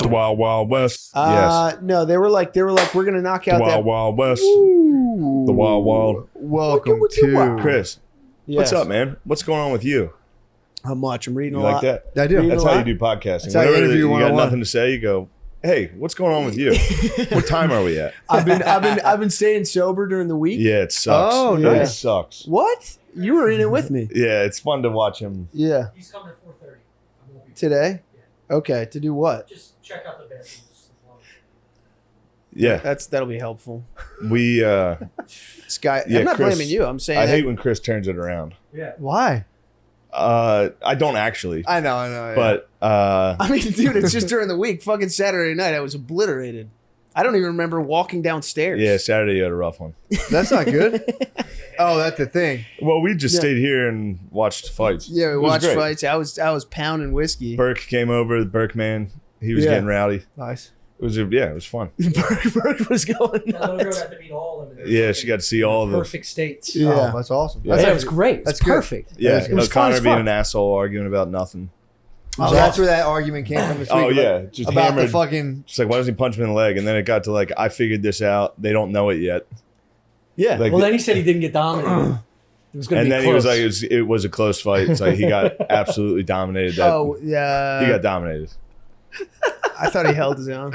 The Wild Wild West. Yes. No, they were like, we're gonna knock out The that. Wild Wild West. Ooh. The Wild Wild. Welcome What you to want? Chris, Yes. what's up, man? What's going on with you? How much? I'm reading You a like lot. that? I do. Reading That's a how lot. you do podcasting. That's how you Whenever interview you got 101. nothing to say, you go, "Hey, what's going on with you? What time are we at?" I've been staying sober during the week. Yeah, it sucks. Oh, It nice. sucks. What? You were in it with me. Yeah, it's fun to watch him. Yeah. He's coming at 4:30. I won't be Today? Okay. To do what? Just check out the bathrooms. Yeah, That'll be helpful. we. This guy. Yeah, I'm not Chris, blaming you. I'm saying. I that- hate when Chris turns it around. Yeah. Why? I don't actually, I know. Yeah. but I mean, dude, it's just during the week. Fucking Saturday night, I was obliterated. I don't even remember walking downstairs. yeah, Saturday you had a rough one. That's not good. Oh, that's the thing. Well, we just Yeah. stayed here and watched fights. Yeah, we It was watched great. fights. I was pounding whiskey. Burke came over, the Burke man. He was Yeah. getting rowdy. Nice. It was it was fun. Burke was going That little girl nuts. got to meet all of them. Yeah, she got to see all of the. perfect states. Yeah. Oh, that's awesome. Yeah. That's Yeah, it was great. that's It's good. perfect. Yeah, It was fun O'Connor as being fuck. an asshole, arguing about nothing. Oh, that's where that argument came from this week. Oh about- yeah, just about hammered. the fucking. She's like, why doesn't he punch him in the leg? And then it got to like, I figured this out. They don't know it yet. Yeah. Like, Well, then he said he didn't get dominated. It was going to and be then close. he was like, it was a close fight. It's like he got absolutely dominated. That Oh yeah. he got dominated. I thought he held his own.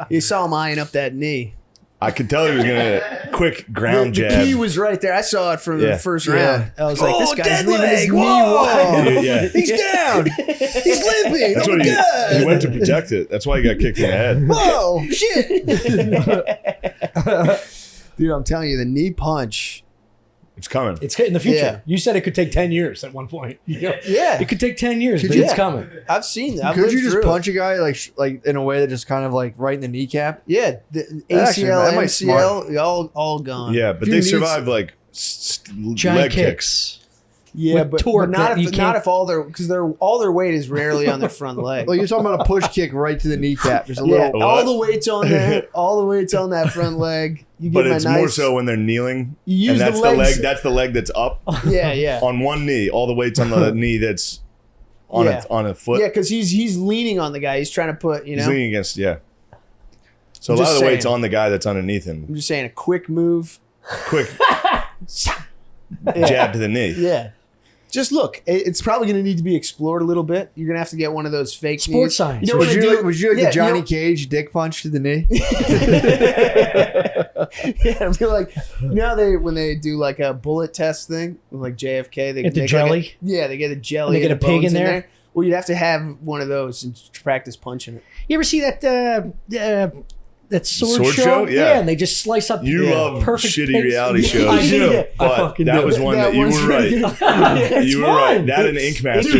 You saw him eyeing up that knee. I could tell he was gonna quick ground The jab. key was right there. I saw it from Yeah. the first Yeah. round. I was like, Oh, this guy's dead leaving his leg. knee Whoa. wide. Yeah. He's down. He's limping. That's Oh what my God. he went to protect it. That's why he got kicked in the head. Whoa, shit. Dude, I'm telling you, the knee punch. It's coming. It's in the future. Yeah. You said it could take 10 years at one point. You know? Yeah. It could take 10 years, Could but you- it's coming. I've seen that. I've Could lived you just through it. punch a guy like in a way that just kind of like right in the kneecap? Yeah, the Actually, ACL, that might MCL, all gone. Yeah, but If you they need survived like Giant leg kicks. kicks. Yeah, with but torque not that you if not can't- if all their because all their weight is rarely on their front leg. Well, you're talking about a push kick right to the kneecap. There's a Yeah, little. What? all the weight's on there. All the weight's on that front leg. You But give 'em a it's nice, more so when they're kneeling. You use And that's the the legs. leg. That's the leg that's up Yeah, yeah, on one knee. All the weight's on the knee that's on Yeah. on a foot. yeah. Because he's leaning on the guy. He's trying to put He's know. leaning against. Yeah. So a I'm lot just of the weight's saying. on the guy that's underneath him. I'm just saying a quick move. Quick jab to the knee. Yeah. Just look. It's probably going to need to be explored a little bit. You're going to have to get one of those fake Sports knees. science. You know would what you they do? like, would you like Yeah, the Johnny you know- Cage dick punch to the knee? Yeah, I feel like when they do like a bullet test thing, like JFK, they Get the make jelly? Like they get a jelly. They get and a pig bones in there? Well, you'd have to have one of those and practice punching it. You ever see that sword, Sword show? show? Yeah. And they just slice up You love perfect shitty pigs. reality Yeah, shows. I do. Yeah, I But fucking that do. was one that you one's were pretty right. good. It's You were fun. right. That and Ink Dude, Masters.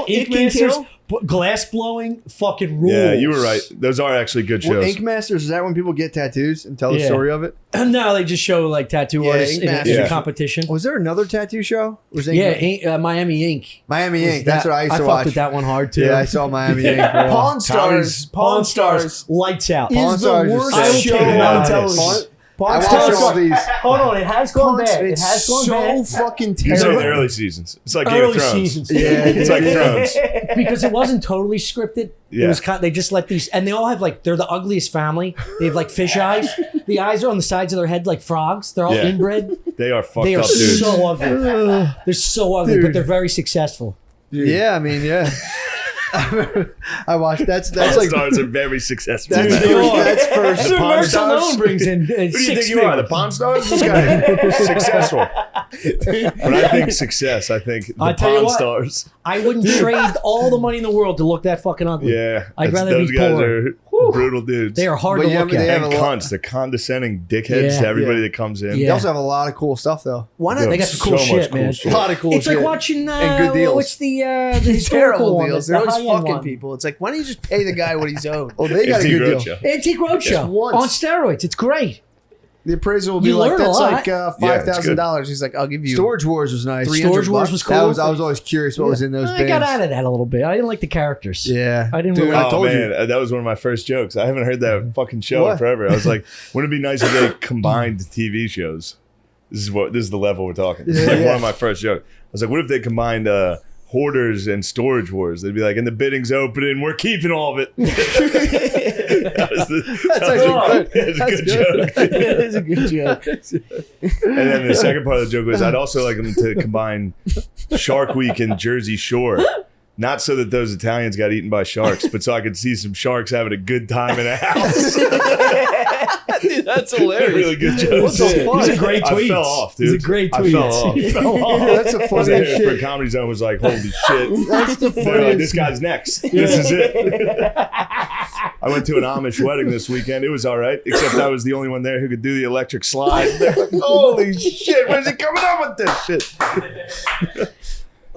Ink Masters, glass blowing, fucking rules. Yeah, you were right. Those are actually good Well, shows. Ink Masters, is that when people get tattoos and tell the Yeah. story of it? No, they just show like tattoo Yeah, artists Ink in a Masters. competition. Was there another tattoo show? Was Ink Yeah, Miami Ink. Miami Was Ink. That's that- what I used to fucked watch. with that one hard too. Yeah, I saw Miami Ink. For a while. Pawn Stars. Pawn Stars, lights out. is the Stars is worst sick. show I will on take it. television. I Pawn watch Stars. all these. Hold on, it has gone Pawn- bad. It It's has gone so bad fucking You say the terrible. early seasons. It's like Game early of Thrones. seasons. Yeah, It's like Thrones. because it wasn't totally scripted. Yeah. It was kind they just let these, and they all have like they're the ugliest family. They have like fish eyes. The eyes are on the sides of their head like frogs. They're all Yeah. inbred. They are fucked They are up dudes. so ugly. They're so ugly, but Dude. they're very successful. Yeah, I mean, yeah. I watched. That's Pawn like Stars are very successful. that's man. first. That's first. The Their Pawn merch Stars? alone brings in Who do you six think you are? The figures. Pawn Stars? This guy is successful. When I think success, I think the I tell you Pawn what. Stars. I wouldn't trade all the money in the world to look that fucking ugly. Yeah. I'd that's- rather those be guys poor. are Whew. brutal dudes. They are hard But to yeah, look but they at. have and a lot- cunts. They're condescending dickheads Yeah. to everybody Yeah. that comes in. They Yeah. also have a lot of cool stuff, though. Why not? Dude, They got some cool so much shit, man. shit. A lot of cool It's shit. like watching And good deals. what's the historical Terrible one? deals. The They're always high-end fucking one. people. It's like, why don't you just pay the guy what he's owed? Oh, they got a Antique good deal. Roadshow. Antique Roadshow once. on steroids. It's great. The appraisal will be You like, learn a that's lot. like $5,000. He's like, I'll give you. Storage Wars was nice. 300 Storage Wars bucks. was That cool. was. I was always curious what was in those I bins. got out of that a little bit. I didn't like the characters. Yeah, I didn't Dude, really- I Oh told man, you. that was one of my first jokes. I haven't heard that fucking show in What? forever. I was like, wouldn't it be nice if they combined TV shows? This is the level we're talking. This is like Yeah. one of my first jokes. I was like, what if they combined hoarders and storage wars. They'd be like, and the bidding's opening, we're keeping all of it. That's actually good. That's a good joke. That is a good joke. And then the second part of the joke was I'd also like them to combine Shark Week and Jersey Shore. Not so that those Italians got eaten by sharks, but so I could see some sharks having a good time in a house. Dude, that's hilarious. Really good joke. What the fuck? He's a great tweet. I fell off, dude. He's a great I tweet. fell off. He fell off. Yeah, that's a I was funny there for shit. Comedy Zone was like, holy shit. That's the They're like, funniest. this guy's next. This is it. I went to an Amish wedding this weekend. It was all right, except I was the only one there who could do the electric slide. They're like, holy shit, where's he coming up with this shit?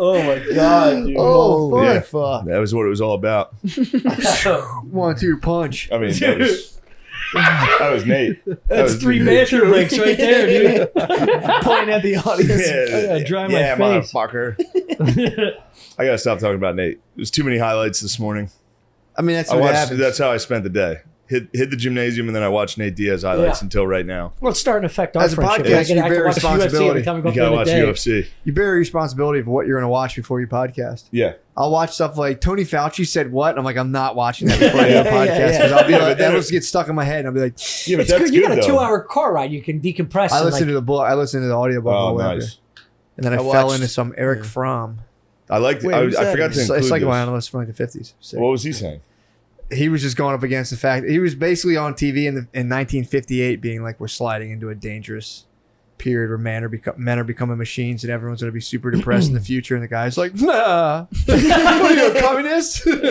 Oh my god, dude. Oh, fuck. Yeah. Fuck. That was what it was all about. 1-2 punch. I mean, that was Nate. That's 3 bathroom breaks right there, dude. Pointing at the audience. I gotta dry my yeah, face. motherfucker. I gotta stop talking about Nate. There's too many highlights this morning. I mean, that's I what watched. happens. That's how I spent the day. Hit the gymnasium and then I watched Nate Diaz highlights Yeah. until right now. Well, it's starting to affect our As a friendship. podcast, I can you bear watch UFC responsibility. every time we go You gotta watch through the day. UFC. You bear responsibility for what you're going to watch before you podcast. Yeah. I'll watch stuff like Tony Fauci said what, and I'm like, I'm not watching that before I do a Yeah, podcast yeah. because I'll be Yeah, like, but that'll then- get stuck in my head, and I'll be like, Yeah, but It's that's good. You got a though. 2-hour car ride. You can decompress. I and, listened to the book, I listened to the audiobook, Oh, or whatever. nice. And then I, I fell watched- into some Eric Fromm. I liked. Wait, I who's that? forgot to It's include a this. psychoanalyst from like the 50s. Sick. What was he saying? He was just going up against the fact he was basically on TV in 1958 being like, we're sliding into a dangerous period where men are becoming machines and everyone's going to be super depressed in the future. And the guy's like, nah. What are you, a communist? The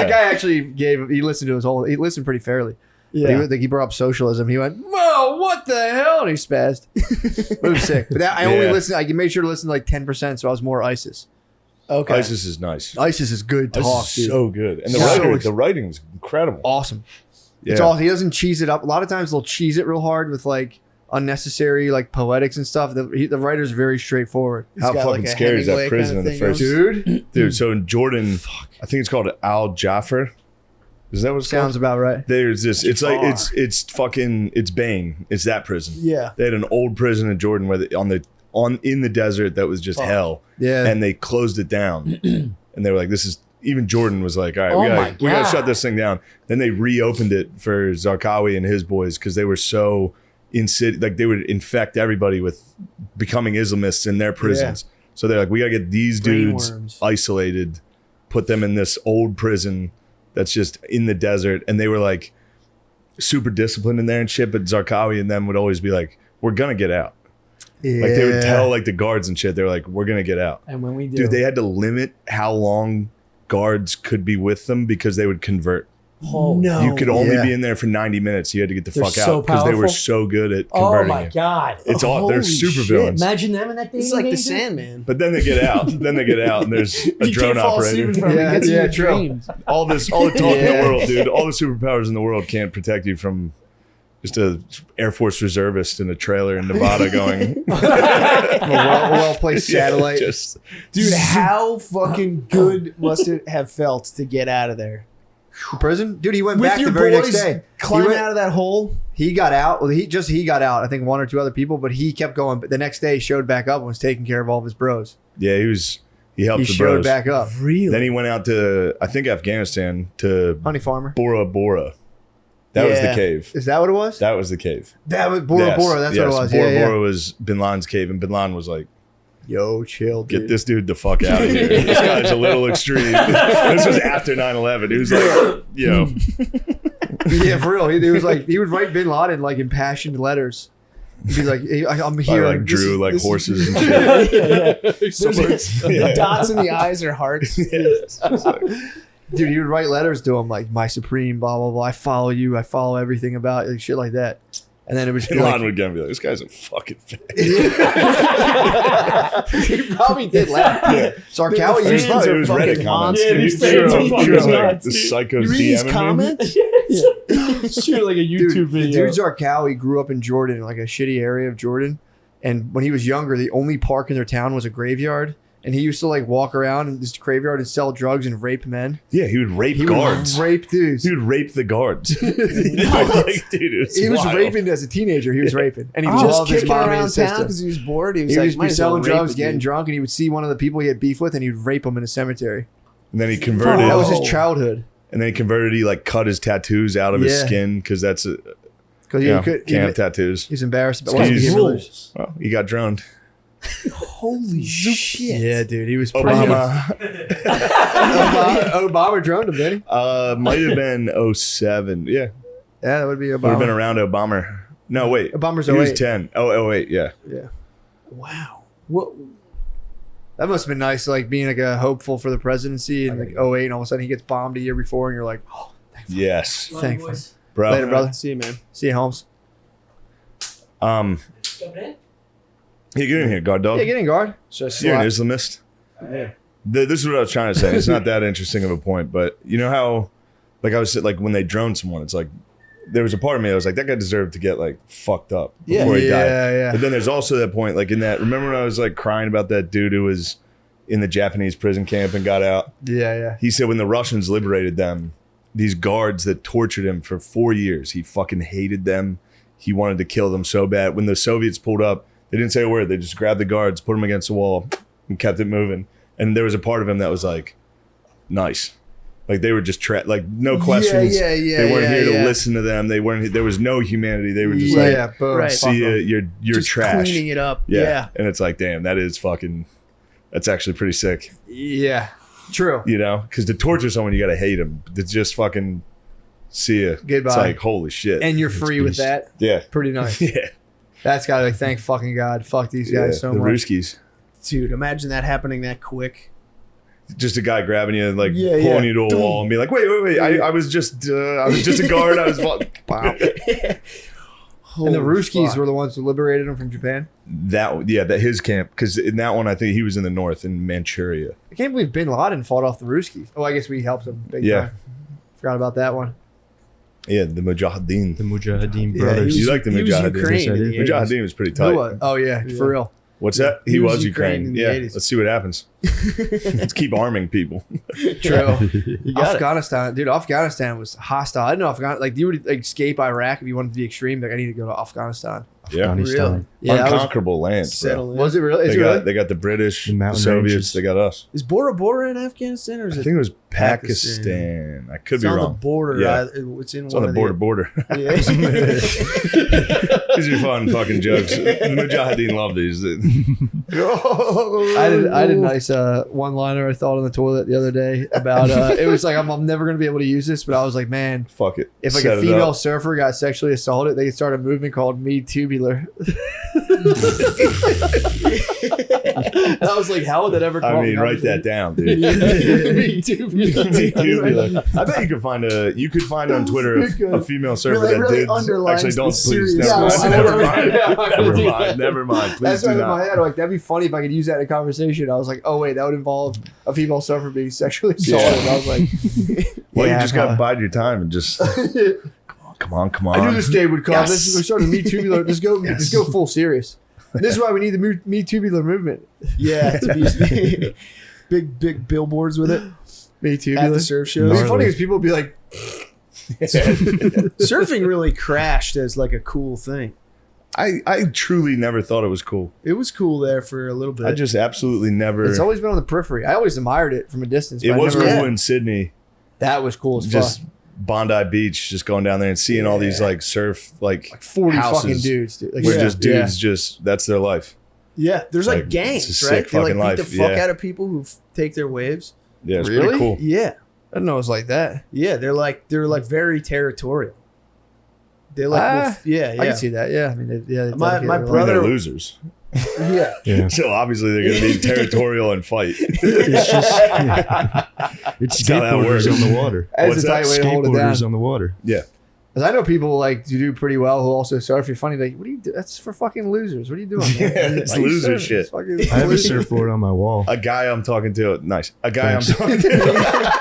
guy actually he listened to he listened pretty fairly. Yeah. He brought up socialism. He went, whoa, what the hell? And he spazzed. It was sick. But I only Yeah. listened, I made sure to listen to like 10%, so I was more ISIS. Okay. ISIS is nice. ISIS is good ISIS talk, is dude. so good, and So the writing's incredible. Awesome. It's Yeah. all he doesn't cheese it up. A lot of times they'll cheese it real hard with like unnecessary like poetics and stuff. The writer's very straightforward. He's How got, fucking like, a scary is that Hemingway prison in kind the of first? thing Dude, Dude, so in Jordan, I think it's called Al Jaffer. Is that what it's sounds called? about right. There's this. It's like Far. it's fucking it's Bane. It's that prison. Yeah. They had an old prison in Jordan where in the desert that was just Fuck. hell, Yeah. and they closed it down. And they were like, "This is." Even Jordan was like, "All right, Oh we my gotta God. shut this thing down." Then they reopened it for Zarqawi and his boys because they were so like they would infect everybody with becoming Islamists in their prisons. So they're like, "We gotta get these dudes Brainworms. isolated, put them in this old prison that's just in the desert." And they were like super disciplined in there and shit. But Zarqawi and them would always be like, "We're gonna get out." Yeah. Like they would tell like the guards and shit. They were like, "We're gonna get out." And when we do, Dude, they had to limit how long guards could be with them because they would convert. holy No. You could only yeah. be in there for 90 minutes. You had to get the They're fuck so out because they were powerful. so good at Oh converting my you. god! It's all they're Holy super shit. villains. Imagine them in that thing. It's like the Sandman. But then they get out. Then they get out and there's a You drone can't fall operator. asleep from it. Yeah, It gets in yeah, your true. dreams. All the talk in the Yeah. world, dude. All the superpowers in the world can't protect you from just a Air Force reservist in a trailer in Nevada going A well-placed satellite. Yeah, just Dude, how fucking good must it have felt to get out of there? Prison? Dude, he went With back your the very next boys day. climbing He went- out of that hole? He got out. Well, he got out. I think one or two other people, but he kept going. But the next day, he showed back up and was taking care of all of his bros. yeah, he helped He the showed bros. back up. Really? Then he went out to I think Afghanistan to Honey Farmer. Bora Bora. That was the Yeah. cave. Is that what it was? That was the cave. That was Bora Yes, Bora. That's yes. what it was. Bora yeah, Bora was Bin Laden's cave, and Bin Laden was like, Yo, chill, dude. "Get this dude the fuck out of here. This guy's a little extreme." This was after 9/11. He was like, "Yo, Yeah, for real. He was like, he would write Bin Laden like impassioned letters. He'd be like, hey, I'm I here. like This drew is- like this is- horses and shit." The dots in the eyes are hearts. Dude, he would write letters to him like, my supreme, blah, blah, blah. I follow you. I follow everything about you. Shit like that. And then it was Bin like, Laden would get me like, "This guy's a fucking fan." he probably did laugh. Yeah. Sarkawi The used fans to are It was fucking Reddit comments. monsters. dude. these Sure, fans are he fucking was like, nuts, "The dude. psychos You read these DMing me." comments? Shoot like a YouTube Dude, the video. dude Zarqawi grew up in Jordan, like a shitty area of Jordan. And when he was younger, the only park in their town was a graveyard. and he used to like walk around in this graveyard and sell drugs and rape men. Yeah, he would rape He guards. would rape dudes. He would rape the guards. Like, dude, it was He was wild. raping as a teenager. He was raping, and he Just loved his kicking mom and around his town sister. because he was bored. He was He like, would just might be as well selling rape drugs, a getting dude. drunk, and he would see one of the people he had beef with, and he'd rape him in a cemetery. And then he converted. That was his Oh. childhood. And then he converted. He like cut his tattoos out of his Yeah. skin because that's a, Because you know, he can't have tattoos. he's embarrassed about Excuse being me. religious. Well, he got droned. Holy shit! Yeah, dude, he was pretty. Obama. Obama droned him, didn't he? Might have been 07. Yeah. Yeah, that would be Would have been Obama. around Obama. No, wait. Obama's He was 08. 10. Oh, 08, yeah. Yeah, Wow. What? that must have been nice, like being like a hopeful for the presidency in like 08, and all of a sudden he gets bombed a year before, and you're like, oh, Yes. thankful. Bro. Later, brother. See you, man. See you, Holmes. Yeah, get in here, guard dog. Yeah, get in, guard. Should I You're an slap? Islamist. Yeah. This is what I was trying to say. It's not that interesting of a point, but you know how, like I was like when they droned someone, it's like there was a part of me that was like that guy deserved to get like fucked up before he died. Yeah. But then there's also that point, like in that. Remember when I was like crying about that dude who was in the Japanese prison camp and got out? Yeah. He said when the Russians liberated them, these guards that tortured him for 4 years, he fucking hated them. He wanted to kill them so bad. When the Soviets pulled up, they didn't say a word. They just grabbed the guards, put them against the wall, and kept it moving. And there was a part of him that was like, nice. Like they were just like no questions. yeah, They weren't here to yeah. listen to them. They weren't. There was no humanity. They were just Yeah, like, boom. Right. Fuck see, 'em. you're Just trash. cleaning it up. Yeah. Yeah. And it's like, damn, that is fucking. That's actually pretty sick. Yeah, true. You know, because to torture someone, you got to hate them. To just fucking see you. Goodbye. It's like holy shit. And you're free with that. yeah. Pretty nice. Yeah. That's gotta be thank fucking God. Fuck these Yeah, guys so the much. Ruskies. Dude, imagine that happening that quick. Just a guy grabbing you, like Yeah, pulling yeah. you to a wall, and be like, "Wait! I was just a guard. I was." Wow. And the Holy Ruskies fuck. were the ones who liberated him from Japan. That his camp, because in that one I think he was in the north in Manchuria. I can't believe Bin Laden fought off the Ruskies. Oh, I guess we helped him big Yeah. time. Forgot about that one. Yeah, the Mujahideen. The Mujahideen Yeah, brothers. he You was- like the he was Mujahideen? Ukraine Yes, I in did. the 80s. Mujahideen was pretty tight. Who was? Oh yeah, Yeah. for real. What's that? He He was was Ukraine Ukraine. in the Yeah, 80s. let's see what happens. Let's keep arming people. True. You got it. Afghanistan, dude. Afghanistan was hostile. I didn't know Afghanistan. Like you would like escape Iraq if you wanted to be extreme. Like I need to go to Afghanistan. Yeah, Afghanistan. Yeah, I was, unconquerable land, bro. Settle in. was it really? Is They it got really? they got the British, The the mountain Soviets. ranges. They got us. Is Bora Bora in Afghanistan or is I it? think it was Pakistan. Pakistan. I could It's be on the wrong. border. Yeah. It's in It's one on the of border. Yeah. These are fun fucking jokes. The Mujahideen love these. I did a nice one-liner I thought on the toilet the other day about it was like I'm never gonna be able to use this, but I was like, man, Fuck it. if like Set a it female up. surfer got sexually assaulted, they could start a movement called Me Tubular. And I was like, how would that ever come I up mean, in write that conversation? down, dude. Me Tubular. Tubular. I bet you could find on Twitter a female surfer Really- that really did. underlines Actually, don't the please. serious- Never Yeah, mind. I Never would- mind. Never Yeah. mind. Never mind. Please That's do right in my not. head. Like that'd be funny if I could use that in a conversation. I was like, oh wait, that would involve a female surfer being sexually assaulted. Yeah. I was like, Well, yeah, you just got to huh. bide your time and just come on. I knew this day would come. Yes. This is we're starting Me Tubular. Just go full serious. This is why we need the Me Tubular movement. Yeah, to be big billboards with it Me at Tubular. the surf It'd shows. be funny because people would be like, Surfing really crashed as like a cool thing. I truly never thought it was cool. It was cool there for a little bit. I just absolutely never. it's always been on the periphery. I always admired it from a distance. It but I was never- cool Yeah. in Sydney. That was cool as Just fuck. Bondi Beach, just going down there and seeing all these like surf like 40 houses fucking dudes. Dude. Like, where Yeah. just dudes just that's their life. yeah, there's like, Like, gangs, it's a right? sick They like fucking beat the life, fuck yeah. out of people who take their waves. Yeah, it's Really? pretty cool. Yeah, I didn't know it was like that. yeah, they're like very territorial. They like, yeah, yeah. I can see that. Yeah, I mean, they My dedicate their brother- They're life. losers. yeah. Yeah. So obviously they're going to be territorial and fight. It's just it's That's how that works. skateboarders on the water. That's What's a tight that? way to hold it down. Skateboarders on the water. Yeah. Because I know people like to do pretty well who also surf. You're funny, like, what do you do? That's for fucking losers. What are you doing? Man? It's Why are you loser surfing? shit. It's fucking I have a loser. surfboard on my wall. A guy I'm talking to, nice. A guy Thanks. I'm talking to.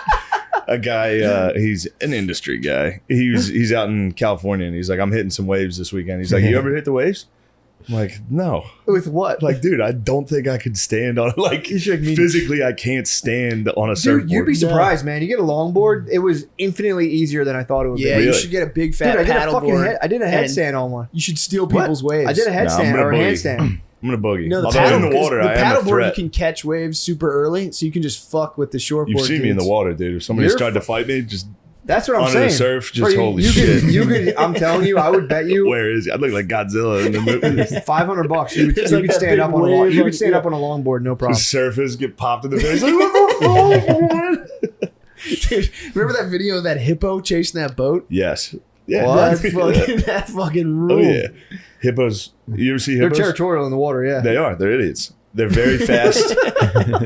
A guy, he's an industry guy. He's out in California and he's like, I'm hitting some waves this weekend. He's like, you ever hit the waves? I'm like, no. With what? Like, dude, I don't think I could stand on like You should mean- physically. I can't stand on a surfboard. Dude, you'd be surprised, man. You get a longboard, it was infinitely easier than I thought it would Yeah, be. you Really? should get a big fat Dude, I did a paddle fucking board. I did a and headstand on one. You should steal people's waves. I did a I'm headstand gonna or a boogie. handstand. I'm gonna boogie. No, the Although paddle, in the water, the I am a paddleboard you threat. can catch waves super early, so you can just fuck with the shortboard. You've seen me in the dudes. water, dude. If somebody's You're tried to fight me, just That's what I'm under saying. the surf, Bro, just holy shit. You could, I'm telling you, I would bet you Where is he? I look like Godzilla in the movie. $500. You, It's you like could that stand big up on a wave, long, you like, could stand yeah. up on a longboard, no The problem. surfers get popped in the face. Like, what the fuck? Dude, remember that video of that hippo chasing that boat? Yes. Yeah. What? That fucking Oh rule. yeah. Hippos. You ever see They're hippos? territorial in the water, yeah. They are. They're idiots. They're very fast.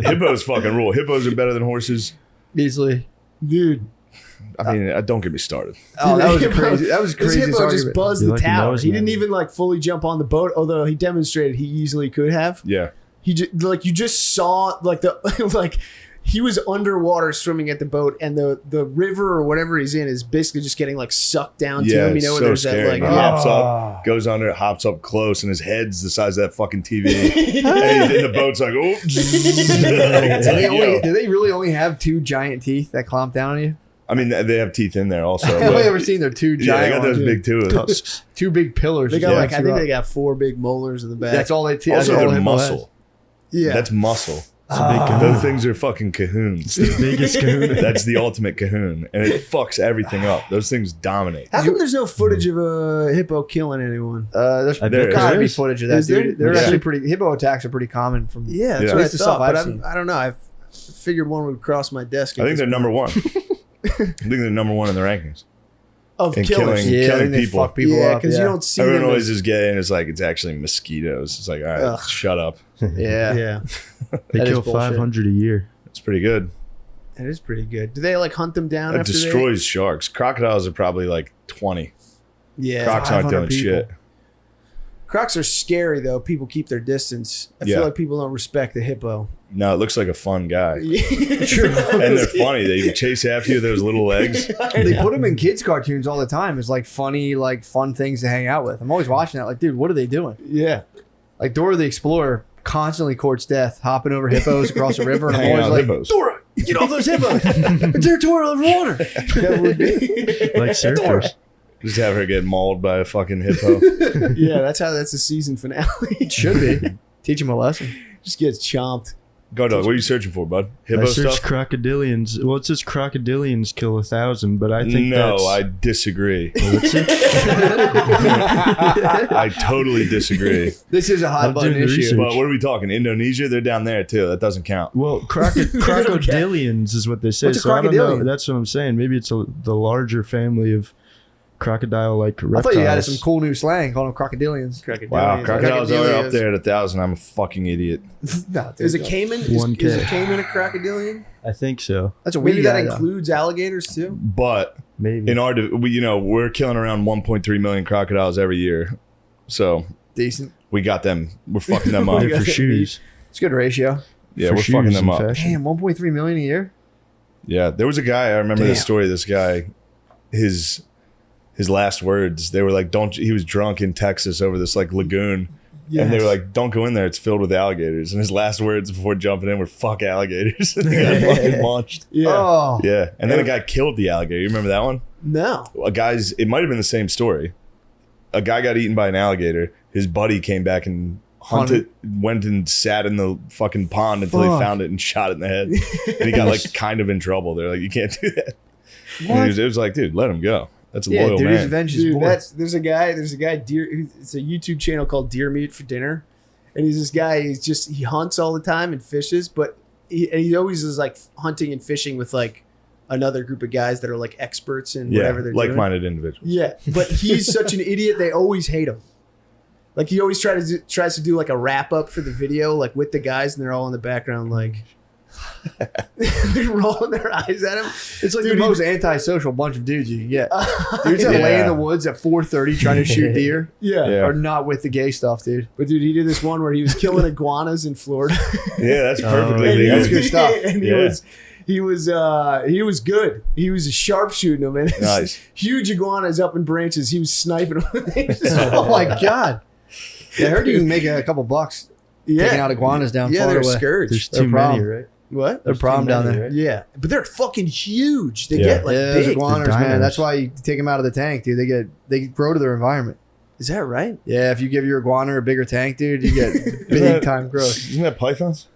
Hippos fucking rule. Hippos are better than horses. Easily. Dude. I mean, don't get me started. Oh, that was Hippo- crazy. That was This crazy. hippo just buzzed You're the lucky that tower. was He not- didn't even like fully jump on the boat, although he demonstrated he easily could have. Yeah. He just like you just saw like the like he was underwater swimming at the boat, and the river or whatever he's in is basically just getting like sucked down to Yeah. him. You It's know, where so there's scary. that He like hops up, goes under, hops up close, and his head's the size of that fucking TV. And he's in the boat's like, oh. Do they really only have two giant teeth that clomp down on you? I mean, they have teeth in there also. I've only but- ever seen their two yeah, they giant got those ones. big too. Two big pillars. they got just like lift I you think up. they got 4 big molars in the back. That's all they. Also, that's all they're hippo muscle. yeah. That's muscle. has. Those things are fucking cahoons. The biggest kahuna. That's the ultimate cahoon, and it fucks everything up. Those things dominate. How come there's no footage of a hippo killing anyone? There's I There there gotta be is. footage of that, Is there? dude. They're Yeah. actually pretty. Hippo attacks are pretty common from. Yeah, that's Yeah. what I At least the stuff thought. But I've seen. I don't know. I figured one would cross my desk. I think they're number one. I think they're number one in the rankings. of in killers. killing- Yeah, I killing think they people. fuck people Yeah, up. because Yeah. you don't see Everyone them. always As, is gay, and it's like it's actually mosquitoes. It's like, all right, Ugh. shut up. Yeah. yeah, They That is kill bullshit. 500 a year. It's pretty good. it is pretty good. Do they like hunt them down It after destroys sharks. Crocodiles are probably like 20. they? Yeah, Crocs aren't 500 doing shit. Crocs are scary though. People keep their distance. I Yeah. feel like people don't respect the hippo. No, it looks like a fun guy. True. And they're funny. They chase after you with those little legs. They put them in kids' cartoons all the time as like funny, like fun things to hang out with. I'm always watching that. Like, dude, what are they doing? Yeah. Like Dora the Explorer constantly courts death, hopping over hippos across the river, and I'm Hanging always out like, with hippos. Dora, get off those hippos! They're territorial of water. That would be. Like surfers. Just have her get mauled by a fucking hippo. Yeah, that's the season finale. It should be. Teach him a lesson. Just gets chomped. Go, dog. What are you searching for, bud? Hippo I searched stuff? crocodilians. Well, it says crocodilians kill 1,000, but I think No, that's... I disagree. What's it? I totally disagree. This is a hot I'm button doing the issue. research. But what are we talking? Indonesia? They're down there too. That doesn't count. Well, crocodilians is what they say. What's a So I don't know. crocodilian? That's what I'm saying. Maybe it's the larger family of crocodile-like I reptiles. thought you had some cool new slang calling them crocodilians. Wow, crocodiles are up Crocodilians. there at 1,000. I'm a fucking idiot. No, dude, Is a no. caiman? Is 1K. a caiman a crocodilian? I think so. That's a Maybe weed that guy, though. includes alligators too. But Maybe. in our, we're killing around 1.3 million crocodiles every year. So Decent. we got them. We're fucking them up. They're for shoes. It's a good ratio. Yeah, For we're fucking shoes them and up. fashion. Damn, 1.3 million a year. Yeah, there was a guy. I remember this Damn. story. This guy, his last words. They were like, "Don't." He was drunk in Texas over this like lagoon, and they were like, "Don't go in there. It's filled with alligators." And his last words before jumping in were "fuck alligators." And they got fucking launched. Yeah. Oh. Yeah, and then a guy killed the alligator. You remember that one? No. A guy's. It might have been the same story. A guy got eaten by an alligator. His buddy came back and hunted, went and sat in the fucking pond until he Fuck. found it and shot it in the head. And he got like kind of in trouble. They're like, "You can't do that." And it was like, dude, let him go. That's a Yeah, loyal dude, he's man. avenged his Dude, boy. there's a guy it's a YouTube channel called Deer Meat for Dinner, and he's this guy. He hunts all the time and fishes, but he always is like hunting and fishing with like another group of guys that are like experts in Yeah, whatever they're doing. like-minded individuals. Yeah, but he's such an idiot. They always hate him. Like he always tries to do like a wrap up for the video, like with the guys, and they're all in the background, like they're rolling their eyes at him. It's like Dude, the he- most antisocial bunch of dudes you can get. Dudes that Yeah. lay in the woods at 4:30 trying to shoot deer Yeah. Yeah. are not with the gay stuff, dude. But dude, he did this one where he was killing iguanas in Florida. Yeah, that's perfectly yeah. legal. That's good stuff. And Yeah. he was good. He was sharpshooting them, and Nice. huge iguanas up in branches. He was sniping them. Oh my god. Yeah, I heard you can make a couple bucks taking out iguanas down Yeah, Florida they're way. scourge. There's They're too a many, problem. right? What? They're a There's problem too down many, there. right? Yeah, but they're fucking huge. They Yeah. get like Yeah, those big. iguanas, man. dinos. That's why you take them out of the tank, dude. They grow to their environment. Is that right? Yeah, if you give your iguana a bigger tank, dude, you get big time growth. Isn't that pythons?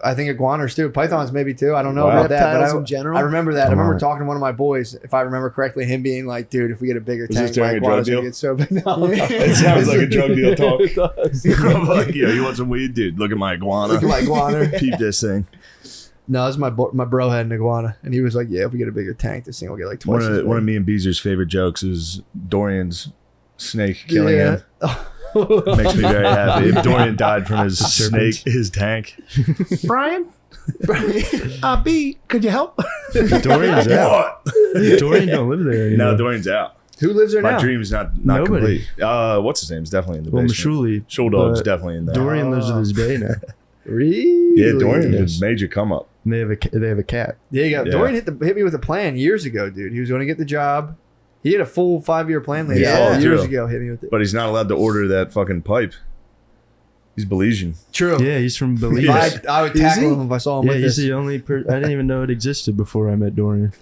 I think iguanas too. Pythons maybe too. I don't know Wow. about that, Reptiles but in general? I remember that. I Come remember on. talking to one of my boys, if I remember correctly, him being like, "Dude, if we get a bigger Was this tank, my during a drug iguana's gonna deal? get so big." No, It sounds like a drug deal talk. It does. I'm like, yo, you want some weed, dude? Look at my iguana. Look at my iguana. Peep this thing. No, this is my bro had an iguana, and he was like, "Yeah, if we get a bigger tank, this thing will get like twice." as big." One of me and Beezer's favorite jokes is Dorian's snake killing Yeah. him. Makes me very happy. If Dorian died from his snake, his tank. Brian? B, could you help? Dorian's out. What? Dorian don't live there anymore. No, Dorian's out. Who lives there My now? dream's not Nobody. complete. What's his name? Is definitely in the Well, basement. Mashuli. Shouldog's but definitely in there. Dorian lives with his bae now. Really? Yeah, Dorian Yes. is a major come up. And they have a cat. Yeah, Yeah. Dorian hit me with a plan years ago, dude. He was going to get the job. He had a full 5-year plan laid Yeah. out years True. ago. Hit me with it. But he's not allowed to order that fucking pipe. He's Belizean. True. Yeah, he's from Belize. Yeah. I would Is tackle he? him if I saw him Yeah, with he's this. the only I didn't even know it existed before I met Dorian.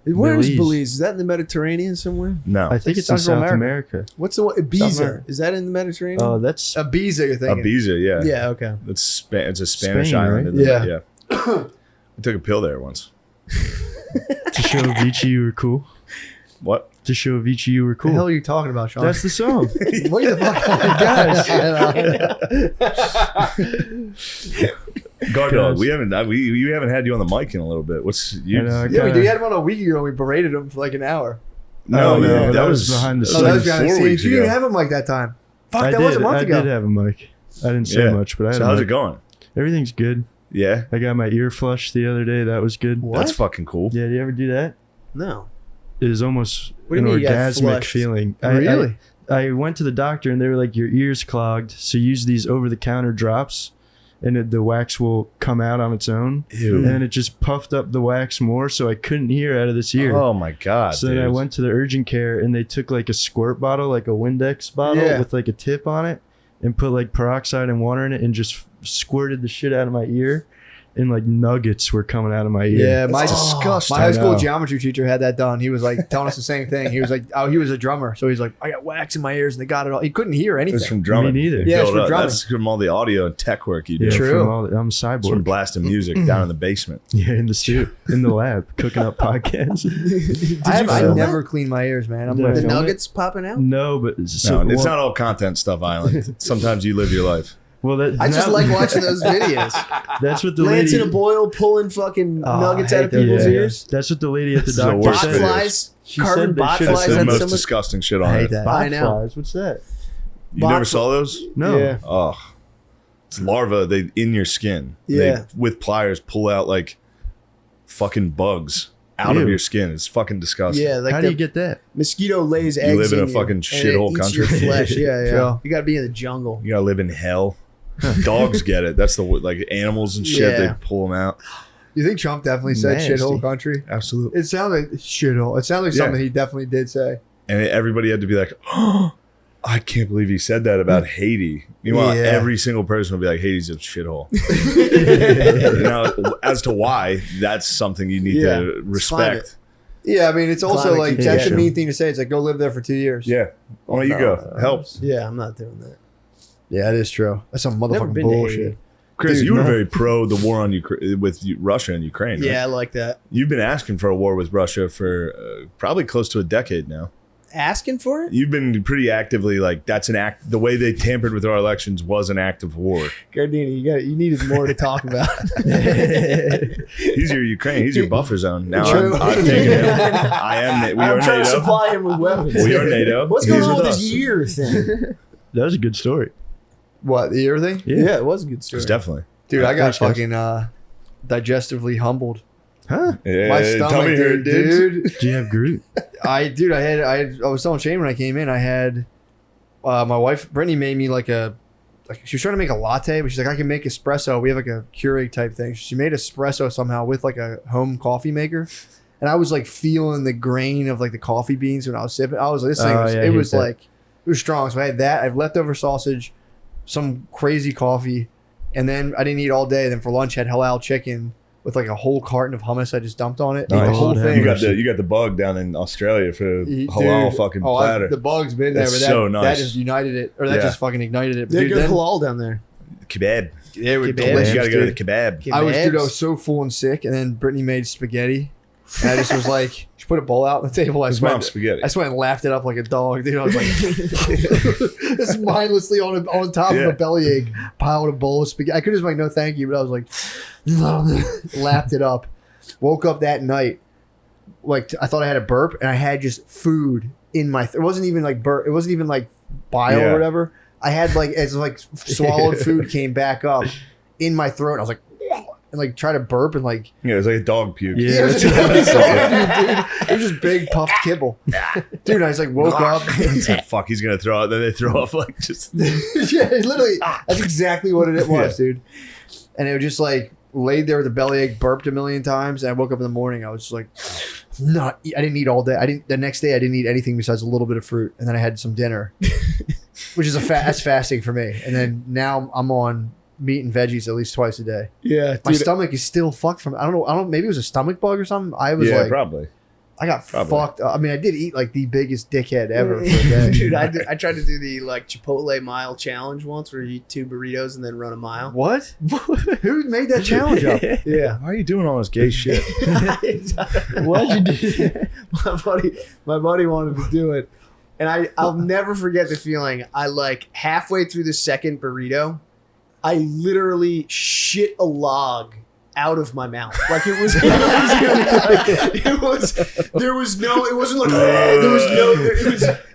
Where is Belize. Belize? Is that in the Mediterranean somewhere? No. I think it's in Central South America. America. What's the one? Ibiza. Somewhere. Is that in the Mediterranean? Oh, that's Ibiza, you're thinking. Ibiza, yeah. yeah, okay. It's a Spanish Spain, island. right? Isn't it? Yeah. Yeah. I took a pill there once. to show Avicii you were cool. What? To show Avicii you were What the hell cool. are you talking about, Sean? That's the song. what the fuck? Guard dog. We haven't had you on the mic in a little bit. What's you? I know, I Yeah, we kinda- had him on a week ago and we berated him for like an hour. No, yeah, that was behind the Oh, that was scenes. behind the 4 scenes. weeks You ago. didn't have him like that time. Fuck, I that did. was a month I ago. did have a mic. I didn't say Yeah. much, but I had So a how's mic. it going? Everything's good. Yeah, I got my ear flushed the other day. That was good. What? that's fucking cool. Yeah, do you ever do that? No. It is almost What do an you mean you got orgasmic flushed? feeling. Really? I went to the doctor and they were like, your ear's clogged, so use these over-the-counter drops, and the wax will come out on its own. Ew. And it just puffed up the wax more, so I couldn't hear out of this ear. Oh my god. So then I dude. went to the urgent care and they took like a squirt bottle, like a Windex bottle Yeah. with like a tip on it, and put like peroxide and water in it and just squirted the shit out of my ear. And like nuggets were coming out of my ear. Yeah, my disgusting. My high school I know. geometry teacher had that done. He was like telling us the same thing. He was like, oh, he was a drummer, so he's like, I got wax in my ears, and they got it all. He couldn't hear anything. It's from drumming. Me neither. Yeah, it's Build from up. drumming. That's from all the audio and tech work you do. Yeah, True. I'm It's from cyborg. blasting music down in the basement. Yeah, in the studio, in the lab, cooking up podcasts. I film never clean my ears, man. I'm Did I like, The film it? nuggets popping out? No, but No, it's well, not all content stuff, Island. Sometimes you live your life. Well, that, I just now- like watching those videos. That's what the Lance lady. in a boil pulling fucking Oh, nuggets I out of hate those people's videos. ears. That's what the lady at the This is the doctor worst Bot videos. flies. She Carving said they bot should- That's flies the on most someone. disgusting shit on I hate earth. that. Bot I know. flies. What's that? You Bot never fl- saw those? No. Yeah. Oh, it's larvae. They in your skin. Yeah. They, with pliers, pull out like fucking bugs out of Ew. your skin. It's fucking disgusting. Yeah, like How the do you get that? mosquito lays eggs. You live in a you, fucking and shithole it eats your country. flesh. Yeah, yeah. Sure. You got to be in the jungle. You gotta live in hell. Dogs get it. That's the like animals and shit. Yeah. They pull them out. you think Trump definitely said Nasty. shithole country? Absolutely. It sounded like shithole. It sounded like Yeah. something he definitely did say. And everybody had to be like, "Oh, I can't believe he said that about Haiti." Meanwhile, Yeah. every single person will be like, "Haiti's a shithole." Now, as to why, that's something you need Yeah. to respect. Yeah, I mean, it's also Climate like change. that's a Yeah. mean thing to say. It's like go live there for 2 years. Yeah. Why don't you go? Helps. Yeah, I'm not doing that. Yeah, it is true. That's some Never motherfucking been to bullshit. Haiti. Chris, Dude, you were no. very pro the war on Ukraine with Russia and Ukraine. Right? Yeah, I like that. You've been asking for a war with Russia for probably close to a decade now. Asking for it? You've been pretty actively like that's an act. The way they tampered with our elections was an act of war. Gardini, you needed more to talk about. He's your Ukraine. He's your buffer zone. Now True. I'm taking him. I am. We I'm are trying to NATO. supply him with weapons. We are NATO. What's He's going on with us. this year thing? That was a good story. What, the ear thing? Yeah, it was a good story. It's definitely. Dude, I got Thanks, guys. fucking digestively humbled. Huh? Yeah, My stomach, tell me dude. dude. Do you have Groot? I was telling Shane when I came in, I had my wife Brittany made me like she was trying to make a latte, but she's like, I can make espresso. We have like a Keurig type thing. She made espresso somehow with like a home coffee maker. And I was like feeling the grain of like the coffee beans when I was sipping. I was like, this thing Oh, was, yeah, I it hate was that. like, it was strong. So I had that. I have leftover sausage, some crazy coffee, and then I didn't eat all day. Then for lunch, had halal chicken with like a whole carton of hummus. I just dumped on it. Ate the Nice. whole thing. You got the bug down in Australia for halal fucking platter. The bug's been there, That's but that, so nice. that just united it, or that Yeah. just fucking ignited it. But They're dude, good then halal down there. Kebab. they were Kebab. delicious. You gotta go to dude. the kebab. I was Kebabs. so full and sick, and then Brittany made spaghetti, and I just was like, she put a bowl out on the table. I His just went, mom's spaghetti. I just went and laughed it up like a dog, dude. I was like, just mindlessly on top of Yeah. a bellyache, piled a bowl of spaghetti. I could just like, no, thank you, but I was like, lapped it up. Woke up that night, like I thought I had a burp, and I had just food in my. It wasn't even like burp. It wasn't even like bile Yeah. or whatever. I had like as like swallowed food came back up in my throat. And I was like, and like try to burp and like. Yeah, it was like a dog puke. Yeah, it was, dude, it was just big puffed kibble. Dude, I just like woke up. It's like, fuck, he's gonna throw up. Then they throw up like just. Yeah, literally. That's exactly what it was, dude. And it was just like laid there with a bellyache, burped a million times. And I woke up in the morning. I was just like, I didn't eat all day. The next day I didn't eat anything besides a little bit of fruit. And then I had some dinner, which is that's fasting for me. And then now I'm on meat and veggies at least twice a day. Yeah, My dude. stomach is still fucked from, I don't know, maybe it was a stomach bug or something. I was Yeah, like, probably. I got Probably. fucked up. I mean, I did eat like the biggest dickhead ever for a day. Dude, I tried to do the like Chipotle mile challenge once, where you eat 2 burritos and then run a mile. What? Who made that challenge up? Yeah. Why are you doing all this gay shit? Why'd you do that? My buddy wanted to do it, and I'll never forget the feeling. I like halfway through the second burrito, I literally shit a log out of my mouth. Like it was there was no, it wasn't like there was no,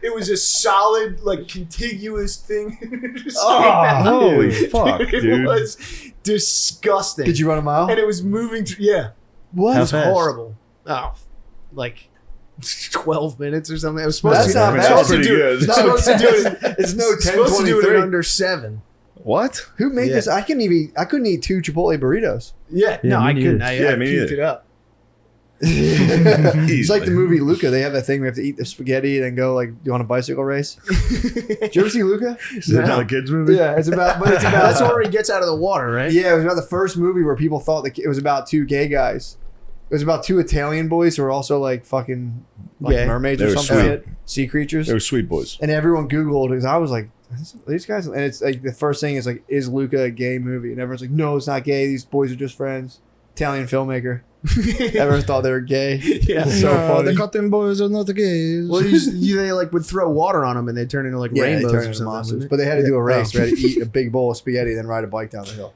it was a solid like contiguous thing. Just came out. Holy fuck, It dude. was disgusting. Did you run a mile? And it was moving through. Yeah, What? it was fast? horrible. Oh, like 12 minutes or something. I was supposed That's to. not I was bad. supposed to Pretty do good. it. No, Supposed to do it. It's no 10, Supposed to do it 23. in under 7. What? Who made Yeah. this? I couldn't eat 2 Chipotle burritos. Yeah, Yeah, no, me I neither. couldn't. I Yeah, me puked neither. it up. It's like the movie Luca. They have that thing we have to eat the spaghetti and then go like do on a bicycle race. Did you ever see Luca? Is that not a kids movie? Yeah, it's about. But it's about. That's where he gets out of the water, right? Yeah, it was about the first movie where people thought that it was about 2 gay guys. It was about 2 Italian boys who were also like fucking like Gay. mermaids They or were some sweet. shit, sea creatures. They were sweet boys. And everyone Googled because I was like, these guys, and it's like the first thing is like, is Luca a gay movie? And everyone's like, no, it's not gay. These boys are just friends. Italian filmmaker. Everyone thought they were gay. Yeah. It's so funny. cotton boys are not the gays. Well, they like would throw water on them and they turn into like Yeah, they rainbows turned or into something. monsters. wouldn't But they had to do a race. Oh. They had to eat a big bowl of spaghetti, then ride a bike down the hill.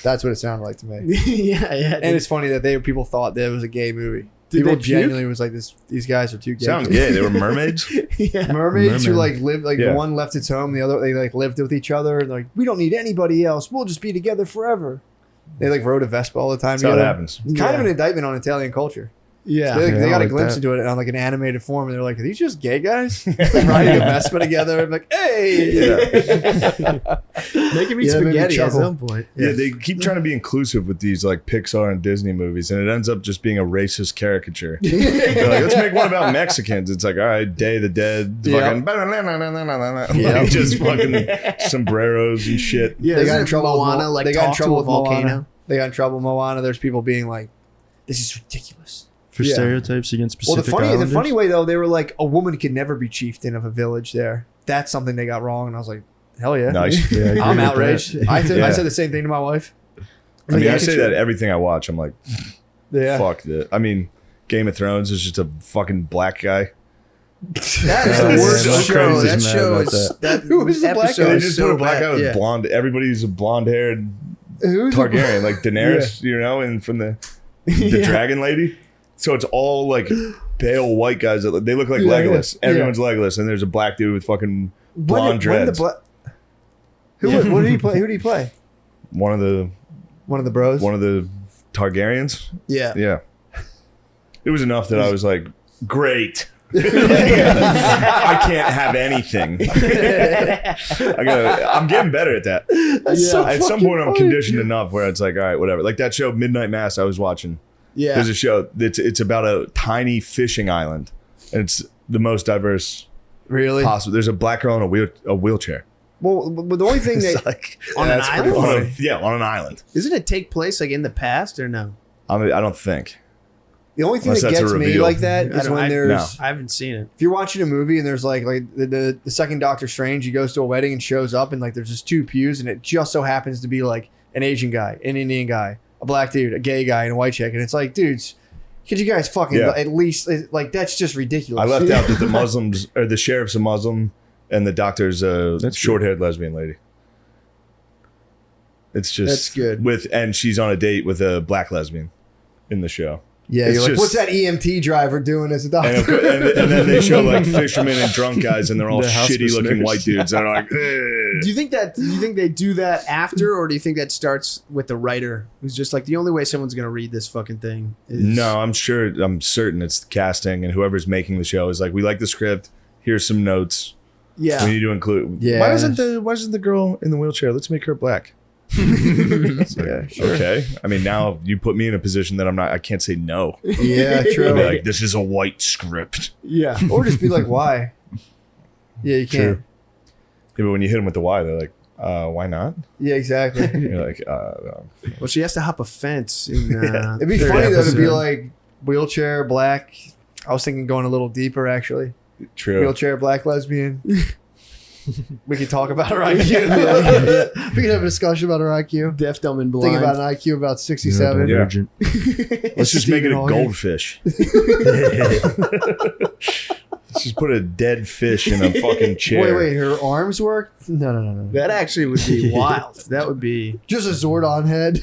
That's what it sounded like to me. yeah, yeah. And it's funny that people thought that it was a gay movie. Did People they puke? genuinely was like, these guys are too gay. Sounds gay. They were mermaids. yeah. Mermaids who Merman. like lived like Yeah. the one left its home, the other they like lived with each other and like we don't need anybody else. We'll just be together forever. They like rode a Vespa all the time. That's how it together. happens. It's kind of an indictment on Italian culture. Yeah. They, Yeah, they I got a like glimpse that. into it on like an animated form, and they're like, "Are these just gay guys like, riding a Vespa together?" I'm like, "Hey, They can be Yeah, that made me spaghetti at chuckle. some point. Yeah, they keep trying to be inclusive with these like Pixar and Disney movies, and it ends up just being a racist caricature. They're like, let's make one about Mexicans. It's like, all right, Day of the Dead, Yeah. fucking, Yeah. like, just fucking sombreros and shit. Yeah, They got isn't in it trouble with Moana, Mo- like they got in talk trouble to a with Moana. volcano. They got in trouble with Moana. There's people being like, "This is ridiculous." For Yeah. stereotypes against Well, Pacific the Islanders. funny way though, they were like, a woman could never be chieftain of a village there. That's something they got wrong, and I was like, hell yeah. Nice. Yeah, I agree I'm with outraged. that. I Yeah. said the same thing to my wife. I mean, I Like, say that everything I watch, I'm like, Yeah. fuck that. I mean, Game of Thrones is just a fucking black guy. That is Yeah, the yeah, worst my show. crazy's That mad show about is that Who is the black episode guy? They is just so put a black bad. guy with Yeah. blonde. Everybody's a blonde-haired Who's Targaryen, like Daenerys, you know, and from the Yeah. dragon lady. So it's all like pale white guys that they look like Yeah, Legolas. yeah. Everyone's Legolas, and there's a black dude with fucking blonde dreads. What did he play? Who did he play? One of the One of the bros. one of the Targaryens. Yeah. Yeah, it was enough that I was like, great. I can't have anything. I'm getting better at that. That's so At some fucking point, I'm funny. conditioned enough where it's like, all right, whatever. Like that show Midnight Mass I was watching. Yeah. There's a show it's about a tiny fishing island, and it's the most diverse Really? possible. There's a black girl in a wheelchair. Well, but the only thing It's that like, on an that's pretty island? funny. On an island. doesn't it take place like in the past or no? I mean, I don't think. The only thing Unless that that's a gets me reveal. like that is when there's I haven't seen it. if you're watching a movie and there's like the second Doctor Strange, he goes to a wedding and shows up and like there's just two pews and it just so happens to be like an Asian guy, an Indian guy, a black dude, a gay guy, and a white chick, and it's like, dudes, could you guys fucking Yeah. at least like that's just ridiculous. I left out that the Muslims or the sheriff's a Muslim and the doctor's a That's short-haired lesbian lady. It's just That's good. and she's on a date with a black lesbian in the show. Yeah, It's you're like, just- what's that EMT driver doing as a doctor? And then they show like fishermen and drunk guys, and they're all The hospice shitty-looking nurse. white dudes. And they're like, Do you think they do that after, or do you think that starts with the writer who's just like the only way someone's gonna read this fucking thing is no, I'm certain it's the casting, and whoever's making the show is like, we like the script. Here's some notes. Yeah. We need to include. Yeah. Why isn't the girl in the wheelchair? Let's make her black. Yeah, sure. Okay. I mean, now you put me in a position that I can't say no. Yeah, I'd true. be like, this is a white script. Yeah. Or just be like, why? Yeah, you can't. True. Yeah, but when you hit them with the why, they're like, why not? Yeah, exactly. You're like, Well, she has to hop a fence. In, It'd be third funny though to be episode. like wheelchair black. I was thinking going a little deeper actually. true. Wheelchair black lesbian. We could talk about her IQ. We could have a discussion about her IQ. Deaf, dumb, and blind. Think about an IQ about 67. Yeah. Urgent. Let's just make it Stephen a Hawking. goldfish. Let's just put a dead fish in a fucking chair. Wait, her arms work? No. That actually would be wild. That would be. Just a Zordon head.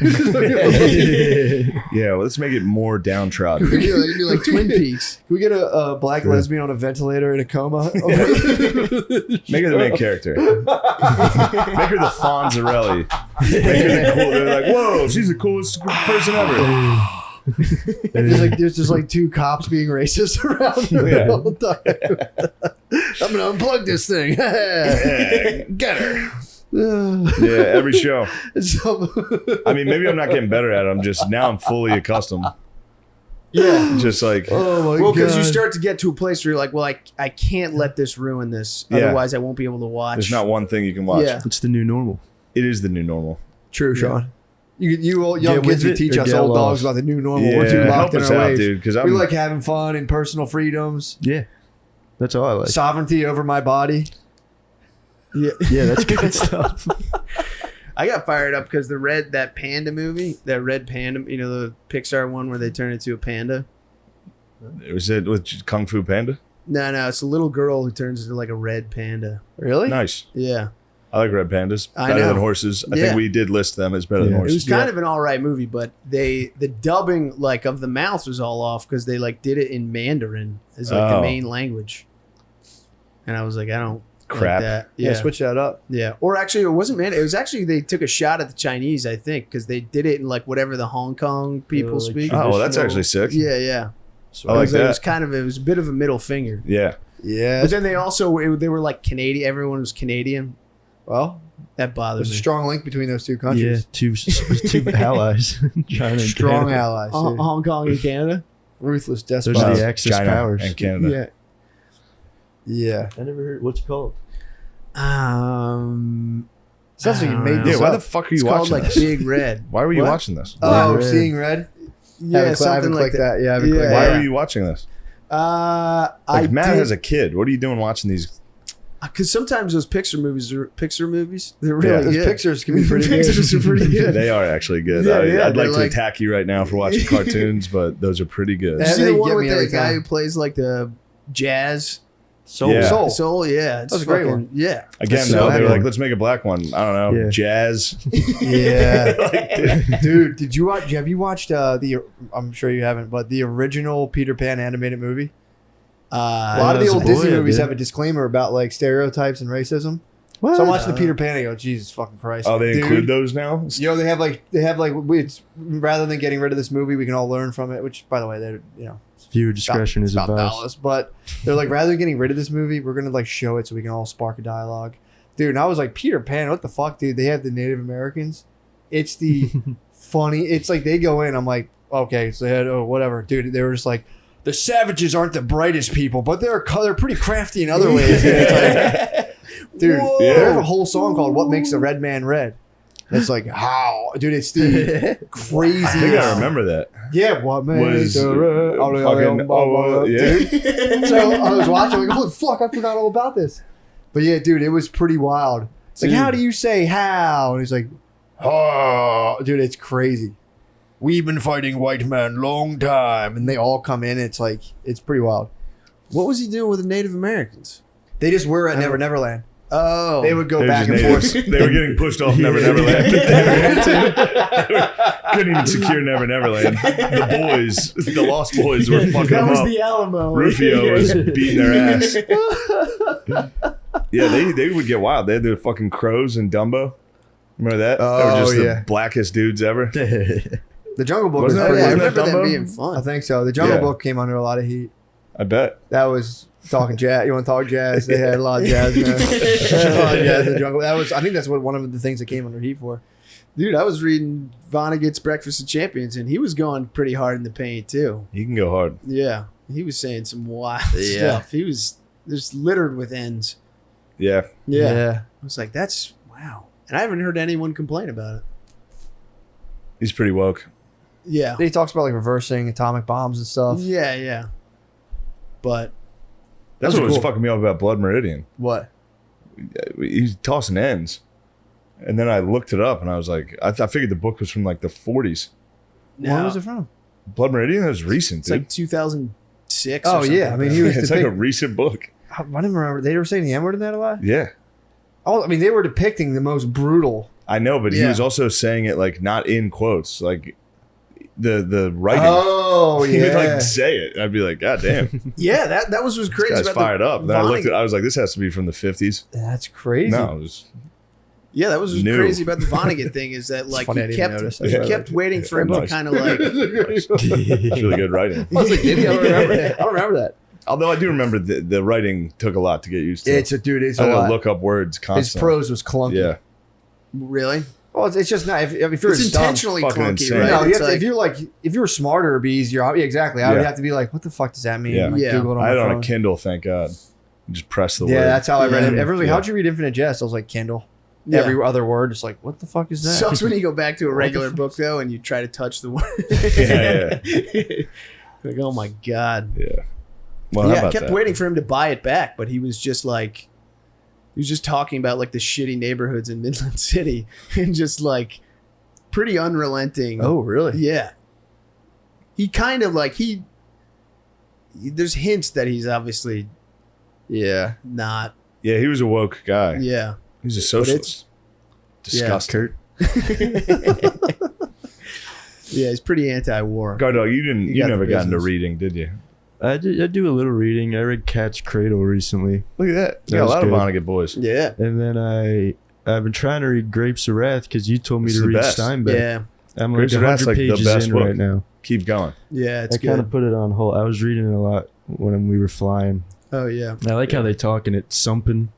Yeah, well, let's make it more downtrodden. It'd be like Twin Peaks. Can we get a black lesbian on a ventilator in a coma? Make her the main character. Make her the Fonzarelli. Make her the cool. They're like, whoa, she's the coolest person ever. There's just like two cops being racist around her Yeah. all the time. I'm gonna unplug this thing. Get her. Yeah, every show. I mean, maybe I'm not getting better at it. I'm fully accustomed. Yeah. Just like, Oh my Well, god! because you start to get to a place where you're like, well, I can't let this ruin this. Yeah. Otherwise, I won't be able to watch. there's not one thing you can watch. Yeah. It's the new normal. It is the new normal. True, Sean. You old young Get kids with who it teach or us get old lost. dogs about the new normal. Yeah, We're too help locked in us our out, ways. dude. Because We like having fun and personal freedoms, Yeah. That's all I like. sovereignty over my body. Yeah. Yeah, that's good stuff. I got fired up because that panda movie, that red panda, the Pixar one where they turn into a panda. Was it with Kung Fu Panda? No, it's a little girl who turns into like a red panda. Really? Nice. Yeah. I like red pandas. I Better know. than horses. I Yeah. think we did list them as better than Yeah. It horses. was kind of an all right movie, but the dubbing like of the mouths was all off because they like did it in Mandarin as like the Oh. main language. And I was like, I don't Crap. like that. Yeah, Yeah. switch that up. Yeah. Or actually, it wasn't Mandarin. It was actually they took a shot at the Chinese, I think, because they did it in like whatever the Hong Kong people like speak. Oh, well, that's actually sick. Yeah. I like It that. was a bit of a middle finger. Yeah. Yeah. But then they were like Canadian. Everyone was Canadian. Well, That bothered there's a me. strong link between those two Yeah, countries. two allies. China and Strong Canada. allies. dude. Hong Kong and Canada. Ruthless Those are despots. the Axis China powers. and Canada. Yeah. Yeah. I never heard. What's it called? Sounds like you made Yeah, this why up. the fuck are It's you called watching like this? Big Red. Why were you What? watching this? Oh, Red. Seeing red? Yeah, I haven't something like clicked that. that. Yeah, I haven't Yeah. clicked Why that. were you watching this? I Like, Matt did, has a kid. What are you doing watching these? because sometimes those Pixar movies, they're Yeah. really Those good. pictures can be pretty good. Pictures are pretty good. They are actually good. Yeah, yeah, I'd like they're to like- attack you right now for watching cartoons, but those are pretty good. Did you see They the one get with me the every guy time. who plays like the jazz Soul. Yeah. soul? Yeah, it's That was a great fucking- one. Yeah, Again, That's though, so they were good. like, let's make a black one. I don't know. Yeah. Jazz. Yeah. Dude, did you watch? Have you watched the? I'm sure you haven't, but the original Peter Pan animated movie. A lot of the as a old boy, Disney I movies did. have a disclaimer about like stereotypes and racism. What? So I'm watching the Peter Pan and I go, Jesus fucking Christ. Oh, they dude. include those now? You know, they have like it's rather than getting rid of this movie, we can all learn from it. Which, by the way, they're Viewer discretion is about advised. Dallas, but they're like rather than getting rid of this movie, we're gonna like show it so we can all spark a dialogue, dude. And I was like, Peter Pan, what the fuck, dude? They have the Native Americans. It's the funny. It's like they go in. I'm like, okay, so they had whatever, dude. They were just like, the savages aren't the brightest people, but they're pretty crafty in other ways. And it's like, Dude, Whoa. there's a whole song called "What Makes a Red Man Red." It's like how, dude. It's the crazy. I think I remember that. Yeah, what makes Was a red? yeah. So I was watching, like, holy fuck, I forgot all about this. But yeah, dude, it was pretty wild. It's like, Dude. how do you say how? And he's like, oh, dude, it's crazy. We've been fighting white man long time, and they all come in. It's like, it's pretty wild. What was he doing with the Native Americans? They just were at Never Neverland. Oh, They would go They were back just and forth. natives. They were getting pushed off Never Neverland. Couldn't even secure Never Neverland. The Lost Boys were fucking that them was up. the Alamo. Rufio was beating their ass. Yeah, they would get wild. They had the fucking crows and Dumbo. Remember that? They were just yeah. the blackest dudes ever. The Jungle Book Wasn't was that- pretty I wasn't remember that Dumbo? being I fun. think so. The Jungle Yeah. Book came under a lot of heat. I bet. That was talking jazz. You want to talk jazz? They had a lot of jazz. Man. They had a lot of jazz in the Jungle. That was. I think that's what one of the things that came under heat for. Dude, I was reading Vonnegut's Breakfast of Champions, and he was going pretty hard in the paint too. He can go hard. Yeah, he was saying some wild Yeah. stuff. He was just littered with ends. Yeah. Yeah. I was like, that's wow. And I haven't heard anyone complain about it. He's pretty woke. Yeah. He talks about like reversing atomic bombs and stuff. Yeah. But That's Those what are was cool. fucking me up about Blood Meridian. What? He's tossing ends. And then I looked it up and I was like, I figured the book was from like the 40s. now Where was it from? Blood Meridian? That was recent, it's dude. like 2006. Oh or something yeah, I like mean that. he was. It's like a depict- recent book. I didn't remember. They were saying the N word in that a lot. Yeah. Oh, I mean they were depicting the most brutal. I know, but he Yeah. was also saying it like not in quotes, like the writing. Oh He would yeah. like say it. I'd be like, God damn, Yeah, that was what's this crazy guy's about fired the up. Then I looked Vonnegut- at I was like, this has to be from the 50s. That's crazy. No, it was Yeah, that was what's New. crazy about the Vonnegut thing is that like funny I he didn't kept notice. he Yeah. kept waiting for him to Nice. kind of like it's really good writing. I was like, did he? I don't remember. I don't remember that. Although I do remember the writing took a lot to get used to. It's a dude. It's I a had to lot. look up words His constantly. prose was clunky. Yeah. really. Well, it's just not. If you're It's dumb, intentionally fucking clunky, insane. right? No, you It's have to, like- if you're smarter or be easier, yeah, exactly. I would Yeah. have to be like, what the fuck does that mean? Yeah. Like, Yeah. Google it on I had my it on phone. a Kindle, thank God. Just press the Yeah, word. that's how I read it. Yeah. Everyone's like, Yeah. how'd you read Infinite Jest? I was like, Kindle. Yeah. Every other word, it's like, what the fuck is that? Sucks when you go back to a the regular fuck? book though, and you try to touch the word. Yeah, Like, oh my god. Yeah. Well, Yeah, how I about kept that? waiting for him to buy it back, but he was just like, he was just talking about like the shitty neighborhoods in Midland City, and just like pretty unrelenting. Oh, really? Yeah. He kind of like there's hints that he's obviously Yeah. not. Yeah, he was a woke guy. Yeah. He's a it's- socialist. Disgusting. Yeah, he's pretty anti-war. Gardog, you got never the got into business. reading, did you? I do a little reading. I read Cat's Cradle recently, Look at that. You That got a was lot of good. Vonnegut boys. Yeah. and then I've been trying to read Grapes of Wrath because you told me It's to the read best. Steinbeck. Yeah. I'm like Grapes of Wrath's 100 like the pages best in book. right now. Keep going. Yeah, it's I kind of good. put it on hold. I was reading it a lot when we were flying. Oh yeah. I like how they talk and it's sumping.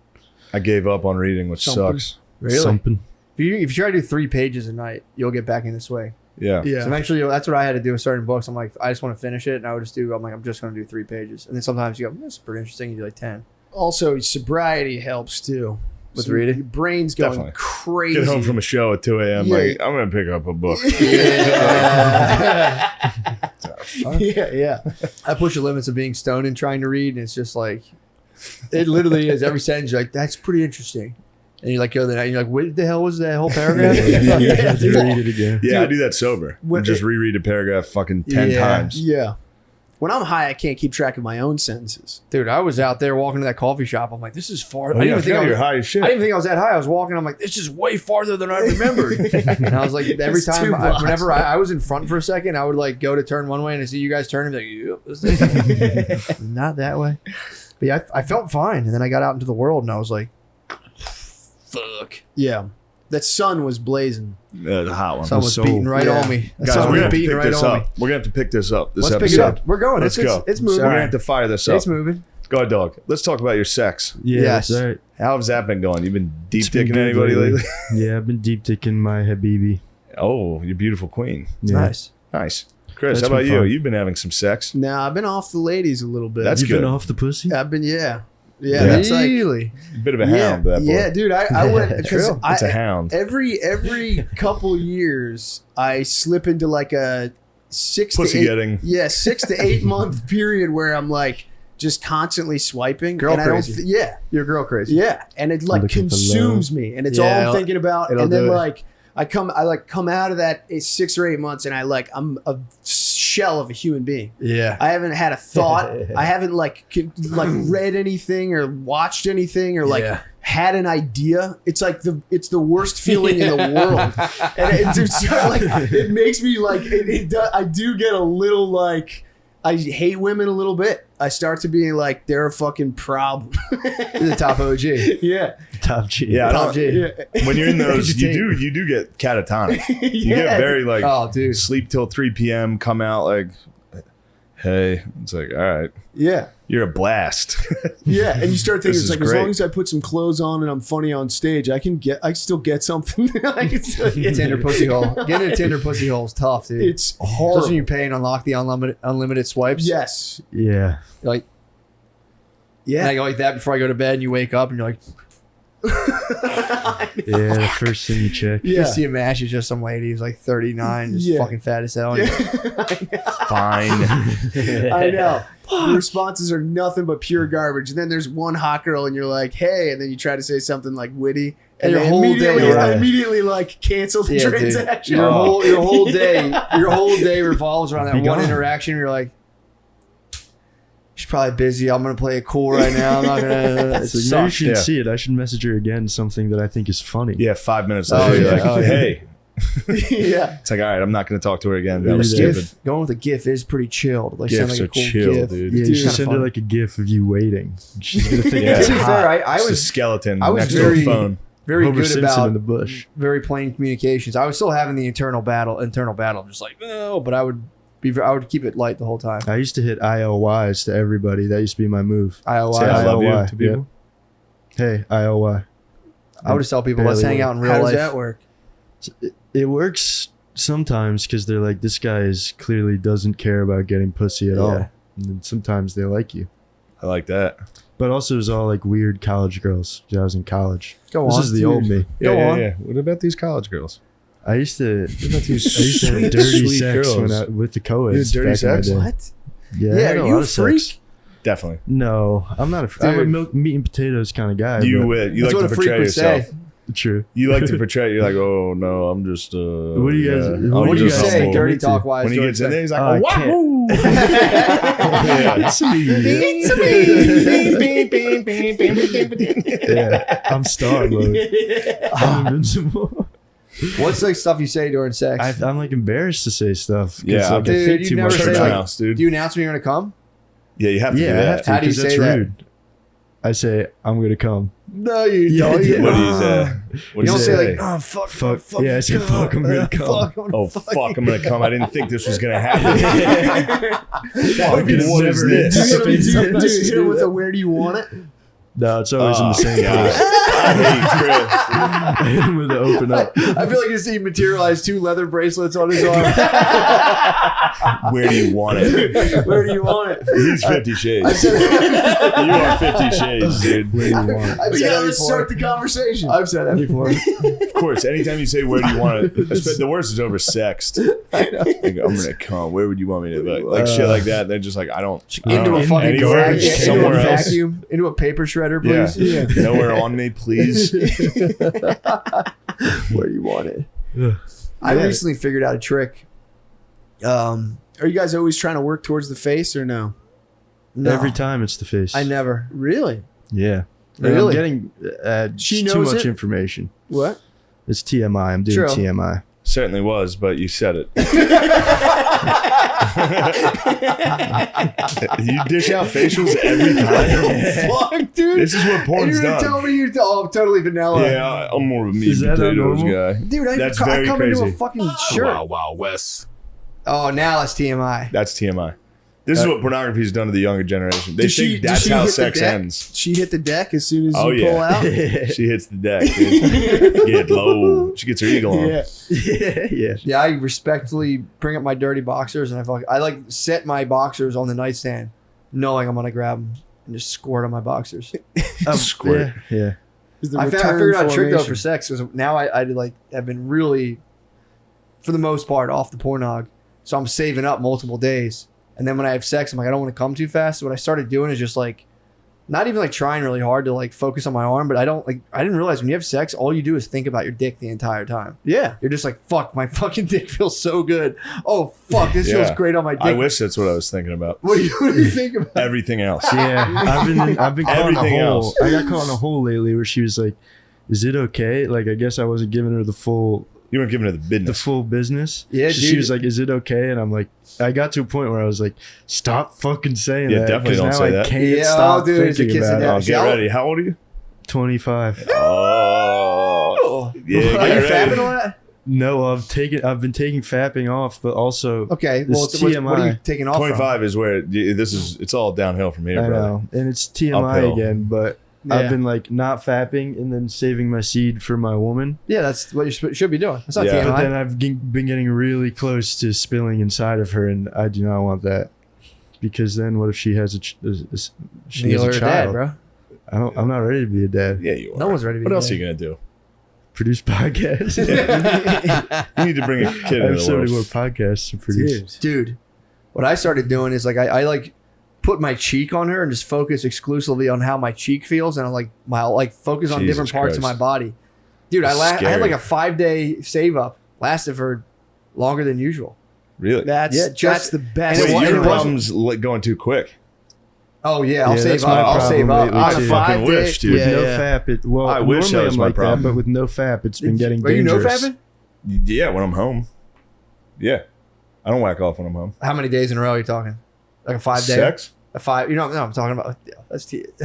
I gave up on reading, which Something. sucks. Really? Sumping. If you try to do 3 pages a night, you'll get back in this way. Yeah. Yeah. So eventually, that's what I had to do with certain books. I'm like, I just want to finish it, and I would just do. I'm like, I'm just going to do 3 pages, and then sometimes you go, this is pretty interesting. You do like 10. Also, sobriety helps too. With reading? Your brain's going Definitely. crazy. Get home from a show at 2 a.m. Yeah. Like, I'm going to pick up a book. yeah. I push the limits of being stoned and trying to read, and it's just like, it literally is. Every sentence, you're like, that's pretty interesting. And you like go there, and you're like, what the hell was that whole paragraph? You have to read it again. Yeah, I Dude, do that sober. when Just it- reread a paragraph fucking 10 Yeah. times. Yeah. When I'm high, I can't keep track of my own sentences. Dude, I was out there walking to that coffee shop. I'm like, this is far. Oh, I didn't yeah, even think I you're was. high as shit. I didn't think I was that high. I was walking. I'm like, this is way farther than I remembered. And I was like, every It's time, 2 blocks. whenever I was in front for a second, I would like go to turn one way and I see you guys turn and be like, yep, this is- not that way. But yeah, I felt fine. And then I got out into the world and I was like, fuck. Yeah. That sun was blazing. The hot one. Someone's so- beating right yeah. on me. Guys, Someone we're going to have to beating pick right this on up. me. We're going to have to pick this up this Let's episode. pick it up. We're going. Let's It's go. moving. We're going to have to fire this up. It's moving. Go ahead, dog. Let's talk about your sex. Yeah, Yes. that's right. How's that been going? You've been deep It's been dicking good anybody lately? Yeah, I've been deep dicking my Habibi. Oh, you beautiful queen. Yeah. Nice. Nice. Chris, That's how about been you? fun. You've been having some sex. Now I've been off the ladies a little bit. That's You've good. been off the pussy? I've been Yeah, Yeah. that's like Really? Bit of a yeah, hound. That boy. yeah, dude. I went because True. It's a hound. every couple years I slip into like a 6 to Pussy 8 getting. 6 to 8 month period where I'm like just constantly swiping. Girl and I don't crazy. yeah, You're girl crazy. yeah, and it like Looking for consumes me, and it's Yeah, all I'm it'll- thinking about. it'll And then do it. like I come out of that 6 or 8 months, and I'm a shell of a human being. Yeah. I haven't had a thought. I haven't like read anything or watched anything or like Yeah. had an idea. It's like it's the worst feeling in the world, and it's like it makes me like I do get a little like I hate women a little bit. I start to be like they're a fucking problem. You're the top OG. Yeah, Top G. Yeah, I Top don't, G. yeah, when you're in those, Vegetarian. you do get catatonic. You Yeah. get very like Oh, dude. sleep till 3 p.m. Come out like, hey, it's like all right, yeah. you're a blast. Yeah, and you start thinking This it's is like as long great. as I put some clothes on and I'm funny on stage, I can still get something. I can still get Tinder pussy hole. Getting a Tinder pussy hole is tough, dude. It's Especially hard. when you pay and unlock the unlimited swipes. Yes. Yeah. You're like, Yeah. and I go like that before I go to bed, and you wake up and you're like, Yeah, the first thing you check. you Yeah. see a match, it's just some lady who's like 39, just Yeah. fucking fat as hell. And Fine. I know. The responses are nothing but pure garbage. And then there's one hot girl and you're like, hey, and then you try to say something like witty. And Your they whole day, immediately, right? immediately like cancel the Yeah, dude. transaction. Your Oh. whole day revolves around that Be one gone. interaction. Where you're like, she's probably busy. I'm gonna play it cool right now. I'm not gonna. It It's like, maybe you sucks. should Yeah. see it. I should message her again something that I think is funny. Yeah, 5 minutes Oh, later, you're yeah. like, Oh, yeah. hey. Yeah. It's like, all right, I'm not going to talk to her again. That was Yeah. stupid. Going with a GIF is pretty chilled. Like send GIFs like a are cool chill, GIF. dude. Yeah, you Dude, should kinda send her fun. like a gif of you waiting. She's gonna think Yeah. it's To be hot. fair, I It's a was skeleton I was next very- to a phone. very Homer good Simpson about in the bush. very plain communications. I was still having the internal battle. I'm just like, no, but I would keep it light the whole time. I used to hit IOYs to everybody. That used to be my move. IOI. Say I love you IOY, to people. Hey, IOY. I would just tell people, let's Barely hang work. out in real How does life. that work? It works sometimes because they're like, this guy is clearly doesn't care about getting pussy at all. Yeah. And then sometimes they like you. I like that. But also, it was all like weird college girls. 'Cause I was in college. Go This on. is the old me. Go on. What about these college girls? I used to. I these used to have sweet, dirty sweet sex girls? with the You co-eds. had dirty back in the sex? day. What? Yeah, I Yeah, had are a you lot a of freak? sex. Definitely. No, I'm not a freak. I'm a Dude. milk, meat and potatoes kind of guy. You but- you That's like what to a freak portray would yourself. say. True. You like to portray. You're like, oh no, I'm just. What do you guys- yeah, what I'm What do you just guys say, humble. dirty Me too. talk wise? When he gets in there, he's like, Oh, I oh, can't. wahoo! Yeah. It's me. Yeah, I'm star mode. I'm invincible. What's like stuff you say during sex? I'm like embarrassed to say stuff. 'cause, Yeah, like, I dude, think you too never much. say, Church like- mouse, dude. Do you announce when you're gonna come? Yeah, you have to do Yeah, I that. have to. How do you 'cause that's say that? rude. I say I'm gonna come. No, you Yeah, don't. yeah. What do you say? What You do don't you say say? like, oh fuck, Fuck. fuck, Yeah, I say fuck. I'm gonna come. Fuck, I'm gonna Oh fuck fuck! I'm gonna come. I didn't think this was gonna happen. Fuck, What is Do this? you hit him Sometimes with a where do you want it? No, it's always in the same God. place. I hate Chris. I hit him with the open up. I feel like you see materialize 2 leather bracelets on his arm. Where do you want it? Where do you want it? He's 50 Shades. You are 50 Shades, dude. Where do you want? I've We said that gotta before. start the conversation. I've said that before. Of course, anytime you say where do you want it, the worst is oversexed. Like, I'm gonna come. Where would you want me to? Like shit like that. They're just like, I don't. Into a in fucking anywhere, vacuum, into somewhere a else. vacuum, into a paper shredder, Yeah. please. Nowhere on me, please. Where do you want it? Ugh. I Yeah. recently figured out a trick. Are you guys always trying to work towards the face or no? No, Every time it's the face. I never. Really? Yeah. And Really? I'm getting She too knows much it? information. What? It's TMI. I'm doing True. TMI. Certainly was, but you said it. You dish out facials every time. Fuck, dude. This is what And porn's you're gonna done. tell me I'm totally vanilla. Yeah, I'm more of a meat Is and that potatoes abnormal? guy. Dude, I That's come very into a crazy. fucking shirt. Wild West. Oh, now it's TMI. That's TMI. This is what pornography has done to the younger generation. They Did think she- did that's she how hit the sex deck? ends. She hit the deck as soon as Oh, you pull yeah. out. She hits the deck, dude. Get low. She gets her eagle on. Yeah. Yeah. Yeah, I respectfully bring up my dirty boxers and I like set my boxers on the nightstand, knowing I'm gonna grab them and just squirt on my boxers. Squirt. Yeah. Is the I return figured out a trick though formation. for sex because now I like have been really, for the most part, off the pornog. So I'm saving up multiple days, and then when I have sex, I'm like I don't want to come too fast. So what I started doing is just like, not even like trying really hard to like focus on my arm, but I didn't realize when you have sex, all you do is think about your dick the entire time. Yeah. You're just like, fuck, my fucking dick feels so good. Oh fuck, this Yeah. feels great on my dick. I wish that's what I was thinking about. What do you think about? Everything else. Yeah, I've been caught in a Everything hole. else. I got caught in a hole lately where she was like, "Is it okay?" Like I guess I wasn't giving her the full You weren't giving her the business. business. Yeah, So she dude. was like, "Is it okay?" And I'm like, I got to a point where I was like, "Stop fucking saying Yeah, that." definitely 'cause don't now say I that. can't Yeah, stop dude, it's a thinking kiss about and it. that. Oh, get ready. How old are you? 25. Oh. Yeah, Are you get fapping ready. on that? No, I've been taking fapping off, but also Okay, This well, what are you TMI. taking off from? 25 is where it's all downhill from here, I brother. know, and it's TMI Uphill. again, but Yeah. I've been like not fapping and then saving my seed for my woman. Yeah, that's what you should be doing. That's not Yeah. But TMI. then I've been getting really close to spilling inside of her, and I do not want that because then what if she has she has You're a a child? dad, bro. I'm not ready to be a dad. Yeah, you are. No one's ready to be What a else dad. are you going to do? Produce podcasts. You need to bring a kid I into have the so many more world. podcasts to produce. Dude, what I started doing is like I like put my cheek on her and just focus exclusively on how my cheek feels, and I like focus on Jesus different parts of my Christ. body. Dude, I That's had like scary. a 5-day save up, lasted for longer than usual. Really? That's Yeah, that's the best. and Wait, it your wasn't- problem's like going too quick. Oh yeah, I'll Yeah, save that's up. my I'll problem save up. lately, On too. a I fucking 5-day wish, dude. With Yeah, no yeah. fap, well, I wish that normally was I'm my like problem. that, but with no fap, it's been getting Are you no dangerous. fapping? Yeah, when I'm home. Yeah. I don't whack off when I'm home. How many days in a row are you talking? Like a 5-day? Sex? A 5? You know, no, I'm talking about. Yeah,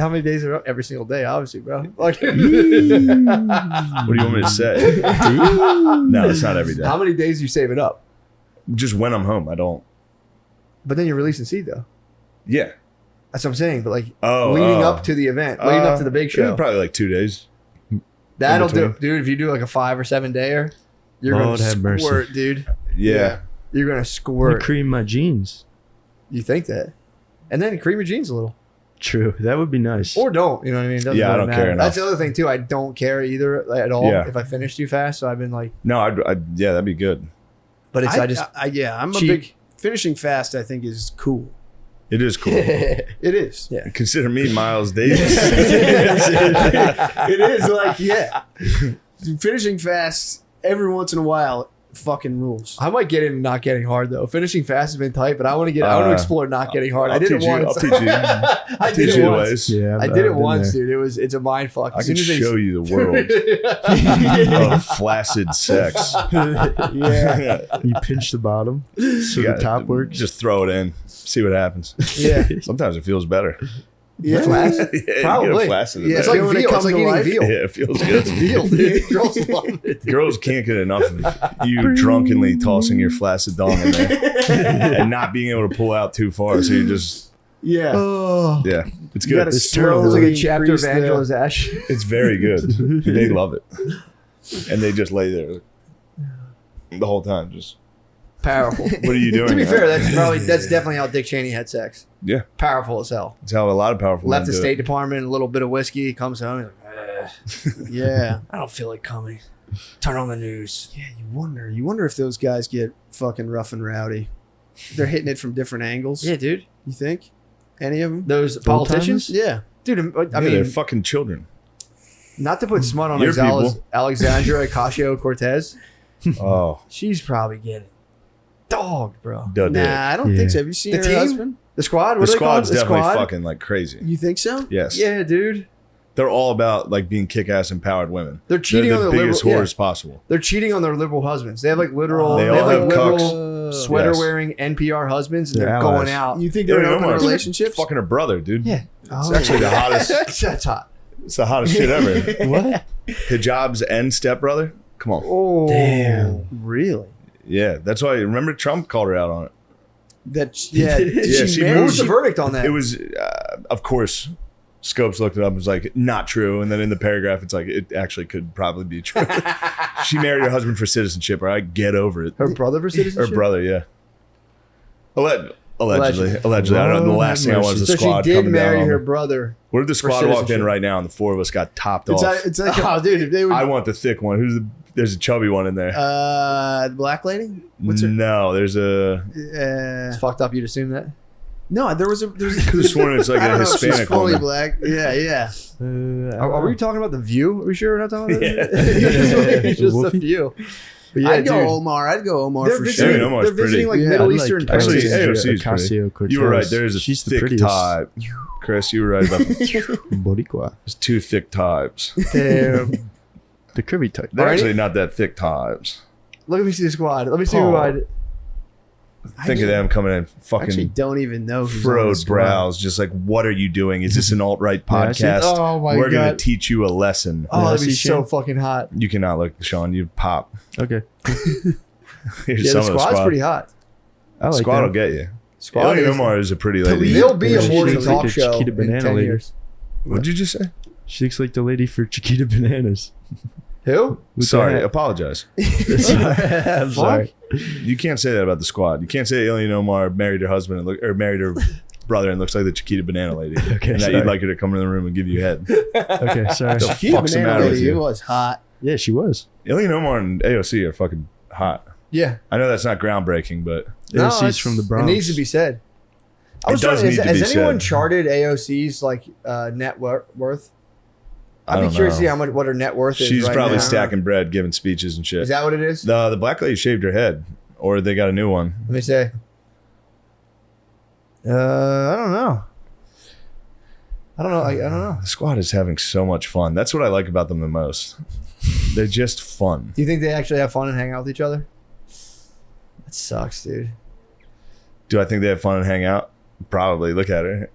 how many days in a row? Every single day, obviously, bro. Like, What do you want me to say? No, it's not every day. how many days do you save it up? Just when I'm home, I don't. But then you're releasing seed though. Yeah. That's what I'm saying. But like Oh, leading oh. up to the event, leading up to the big show, Probably like 2 days. that'll in do, between. dude. If you do like a 5 or 7 dayer, you're Lord gonna have mercy. squirt, dude. Yeah. You're gonna I'm squirt. cream my jeans. You think that, and then cream your jeans a little, True, that would be nice. or don't. You know what I mean? It doesn't Yeah, I really don't care matter. That's enough. the other thing too. I don't care either at all Yeah. if I finish too fast. So I've been like, No, yeah, that'd be good. but it's I just yeah, I'm cheek. a big finishing fast. I think is cool. It is cool. It is. Yeah. Consider me Miles Davis. It is like yeah. Finishing fast every once in a while fucking rules. I might get into not getting hard though. Finishing fast has been tight, but I want to get. I want to explore not getting hard. I I'll did it teach you- once. I'll teach you. I I'll did teach it you the once. ways. Yeah, I I've did it been once, there. dude. It's a mind fuck. I As can soon as they- show you the world of flaccid sex. Yeah. You pinch the bottom so You the gotta top works. Just throw it in. See what happens. Yeah. Sometimes it feels better. Yeah. Flaccid? Yeah, you get a Probably. flaccid in Yeah, It's there. like When it veal. It's comes like to eating life. veal. Yeah, it feels good. Veal, dude. Girls love it. Girls can't get enough of you drunkenly tossing your flaccid dong in there and not being able to pull out too far. So you just, Yeah. Oh. yeah, it's You gotta good. It's It's like a slowly chapter of increase the- Angela's Ash. It's very good. They love it. And they just lay there the whole time. Just, Powerful. what are you doing? To be man? fair, that's definitely how Dick Cheney had sex. Yeah. Powerful as hell. It's how a lot of powerful Left men the do it. State Department, a little bit of whiskey, comes home. He's like, Yeah. I don't feel like coming. Turn on the news. Yeah, you wonder if those guys get fucking rough and rowdy. They're hitting it from different angles. Yeah, dude. You think? Any of them? Those politicians? Yeah. Dude, I Yeah, mean, they're fucking children. not to put smut on Your people. Alexandra Ocasio-Cortez. Oh, She's probably getting dogged, bro. duh, dude. Nah, I don't Yeah. think so. Have you seen The her team? husband? The squad? The What are they called? squad's The definitely squad? fucking like crazy. You think so? Yes. Yeah, dude. They're all about like being kick-ass empowered women. They're cheating They're on the their biggest liberal. whores possible. They're cheating on their liberal husbands. They have like literal. They They, all have like have liberal cucks. sweater-wearing NPR husbands, and They're they're allies. going out. You think They they're don't in know open much. relationships? Fucking her brother, dude. Yeah, It's actually the hottest. that's hot. It's the hottest shit ever. What? Hijab's and stepbrother. Come on. Oh, Damn. Really? Yeah, that's why. Remember, Trump called her out on it. Yeah. Yeah, she What moved. was the verdict on that? It was, of course, Scopes looked it up and was like, not true. And then in the paragraph, it's like, it actually could probably be true. She married her husband for citizenship. All right, get over it. her brother for Her citizenship. brother, yeah. Allegedly. I don't know. The last thing I want is the So she squad did coming marry down. her brother. What if the squad walked in citizenship. right now and the four of us got topped It's off? like, oh, dude, if they would. I want the thick one. There's a chubby one in there. The black lady? What's her? No, there's a. It's fucked up. You'd assume that. No, there was Could have sworn it's like I a don't know if she's Hispanic fully woman. black. Yeah. Are we talking about the View? Are we sure we're not talking about Yeah. that? It's just the Wolfie? View. But yeah, I'd go dude. Omar. I'd go Omar They're for visiting, sure. Yeah, Omar's they're visiting like pretty. Middle Yeah, Eastern Actually, princes. AOC is pretty. You were right. There's a She's the thick prettiest. type. Chris, you were right about Boricua. There's two thick types. Damn. The curvy type. They're Alrighty. actually not that thick types. Let me see the squad. Let me see who Paul. I'd. Think of them coming in I actually fucking don't even know who's on the furrowed squad. brows, just like, what are you doing? Is this an alt-right Yeah, I see. podcast? Oh my We're going God. to teach you a lesson. Oh, Yeah, that'd be see so Shane? fucking hot. You cannot look, Sean. You pop. Okay. Here's Yeah, some the of the squad's squad. pretty hot. I like Squad that. will get you. Squad Ilya is, Omar is a pretty lady. They'll be a She morning looks like talk a show Chiquita in Banana 10 lady. years. What'd you just say? She looks like the lady for Chiquita Bananas. Who? With Sorry, the hat. apologize. I'm sorry. You can't say that about the squad. You can't say Ilya Omar married her husband or married her brother and looks like the Chiquita Banana lady. Okay, and that sorry. you'd like her to come in the room and give you head. Okay, sorry. The Chiquita fuck's the Banana matter with lady, it you? was hot. Yeah, she was. Ilya Omar and AOC are fucking hot. Yeah. I know that's not groundbreaking, but No, AOC's it's- from the Bronx. It needs to be said. I was It does trying need to, to has be anyone said. charted AOC's like net worth? I I'd be don't curious to see know. how much what her net worth is. She's right probably now. stacking bread, giving speeches and shit. Is that what it is? The black lady shaved her head, or they got a new one. Let me say. I don't know. I don't know. The squad is having so much fun. That's what I like about them the most. They're just fun. Do you think they actually have fun and hang out with each other? That sucks, dude. Do I think they have fun and hang out? Probably. Look at her.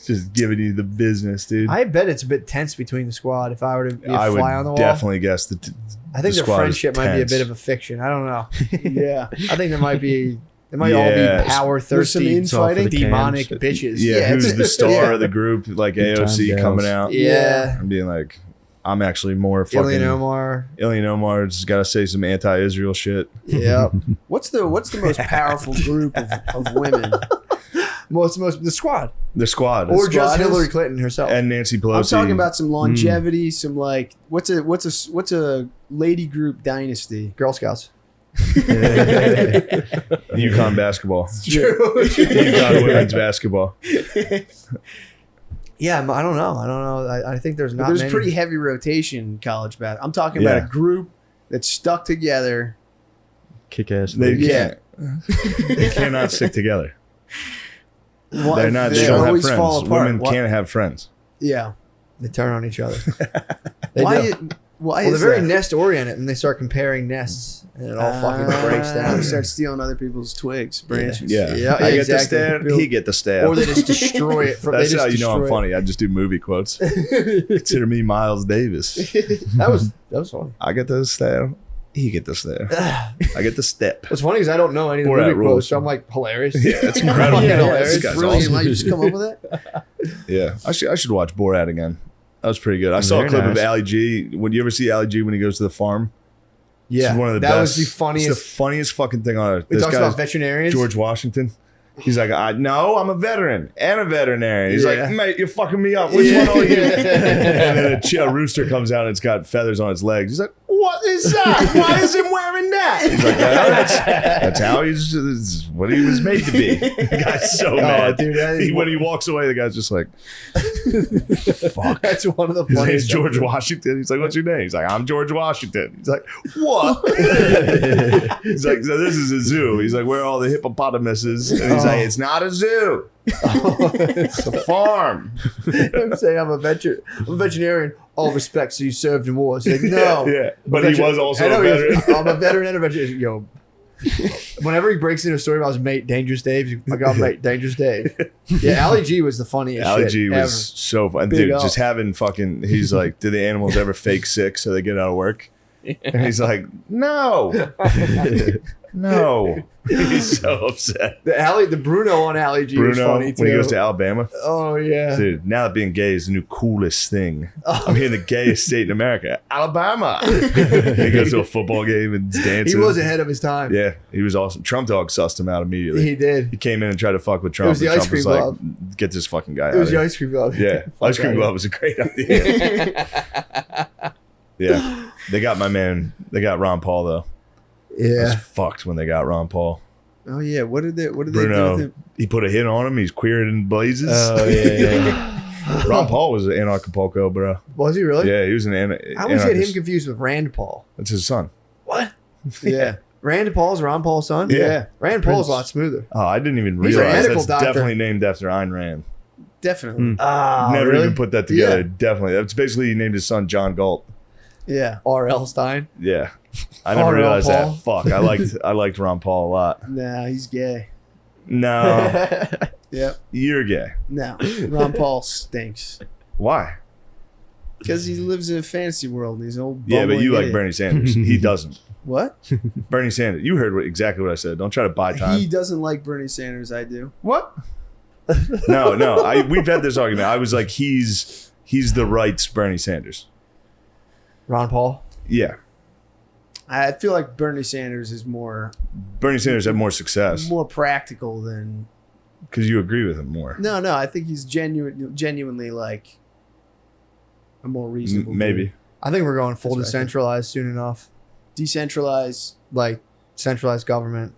Just giving you the business, dude. I bet it's a bit tense between the squad. If I were to be a I fly on the would wall, definitely guess that. I think the their squad is friendship might be a tense. bit of a fiction. I don't know. Yeah. I think there might be. They might all Yeah. be power There's some thirsty, infighting. demonic cams. bitches. Yeah, who's it's- the star yeah. of the group? Like Big time AOC gals. coming out Yeah. and being like, I'm actually more fucking. Ilya Omar. Ilya Omar's got to say some anti-Israel shit. Yeah. What's the most powerful group of women? The squad. The squad. Or is- just squad is- Hillary Clinton herself. and Nancy Pelosi. I'm talking about some longevity, some like what's a lady group dynasty? Girl Scouts. UConn basketball. True. UConn women's basketball. Yeah, I don't know. I think there's not There's many. pretty heavy rotation in college basketball. I'm talking about Yeah. a group that's stuck together. Kick ass. They lady. Yeah. can't. They cannot stick together. They're not. They They don't have always friends. fall apart. Women Why- can't have friends. Yeah. They turn on each other. They Why? do. Why Well, is they're very that? nest oriented, and they start comparing nests, and it all fucking breaks down. They start stealing other people's twigs, branches. Yeah. Yeah, I get the exactly. stab. He get the stab. Or they just destroy it. From, That's they just how you know I'm destroy funny. I just do movie quotes. Consider me Miles Davis. it. That was funny. I get the stab. He get the stab. I get the step. What's funny is I don't know any of the Borat movie rules. quotes, so I'm like hilarious. Yeah, it's incredible. Yeah, This it's guy's Brilliant. awesome. Like, you just come up with that? Yeah, I should watch Borat again. That was pretty good. I saw a Very clip of nice. Ali G. Would you ever see Ali G when he goes to the farm? Yeah, It's one of the that best. was the It's funniest. the funniest fucking thing on earth. He This talks guy's about veterinarians. George Washington. He's like, no, I'm a veteran and a veterinarian. He's Yeah. like, mate, you're fucking me up. Which one are you? And then a rooster comes out and it's got feathers on its legs. He's like, what is that? Why is he wearing that? He's like, that's how this is what he was made to be. The guy's so mad. dude, that is When he walks away, the guy's just like, fuck. That's one of the His name's funniest. George Washington. He's like, what's your name? He's like, I'm George Washington. He's like, what? He's like, so this is a zoo. He's like, where are all the hippopotamuses? And he's like, it's not a zoo. It's a farm. I'm saying I'm a veterinarian. All respect, so you served in war. It's like, no. Yeah. But he was also I know a he was- veteran. I'm a veteran and a veterinarian. Yo. Whenever he breaks into a story about his mate, Dangerous Dave, he's like, I got mate, Dangerous Dave. Yeah, Ali G was the funniest Ali shit G was ever. so fun. Big Dude, up. just having fucking, he's like, do the animals ever fake sick so they get out of work? And he's like, no. No. He's so upset. The Bruno on Ali G was Bruno, funny too. when he goes to Alabama. Oh yeah. Dude, now that being gay is the new coolest thing. I'm here in the gayest state in America, Alabama. He goes to a football game and is dancing. He was ahead of his time. Yeah, he was awesome. Trump dog sussed him out immediately. He did. He came in and tried to fuck with Trump. was the and ice Trump was cream like, glove. get this fucking guy It out was of the here. ice cream glove. Yeah, Fuck ice cream outta glove was a great idea. Yeah, they got my man. They got Ron Paul though. here. I was Yeah. fucked when they got Ron Paul. Oh yeah, what did they do with Bruno, him? he put a hit on him. He's queer in blazes. Oh yeah. Ron Paul was in Acapulco, bro. Was he really? Yeah, he was an I always get him confused with Rand Paul. That's his son. What? Yeah. Rand Paul's Ron Paul's son? Yeah. Rand Paul's a lot smoother. Oh, I didn't even He's a realize medical that's doctor. definitely named after Ayn Rand. Definitely. Never really? even put that together. Yeah. Definitely. That's basically he named his son John Galt. Yeah. R.L. Stein. Yeah. I never R.L. realized Paul. that. Fuck. I liked Ron Paul a lot. Nah, he's gay. No. Yep. You're gay. No. Ron Paul stinks. Why? Because he lives in a fantasy world and he's an old Yeah, but you bumbling like idiot. Bernie Sanders. He doesn't. What? Bernie Sanders. You heard exactly what I said. Don't try to buy time. He doesn't like Bernie Sanders. I do. What? No. We've had this argument. I was like, he's the right's Bernie Sanders. Ron Paul. Yeah. I feel like Bernie Sanders is more Bernie Sanders had more success practical than. because you agree with him more. No. I think he's genuinely like a more reasonable. Maybe. dude. I think we're going full That's what I think. decentralized soon enough. Decentralized. Like centralized government.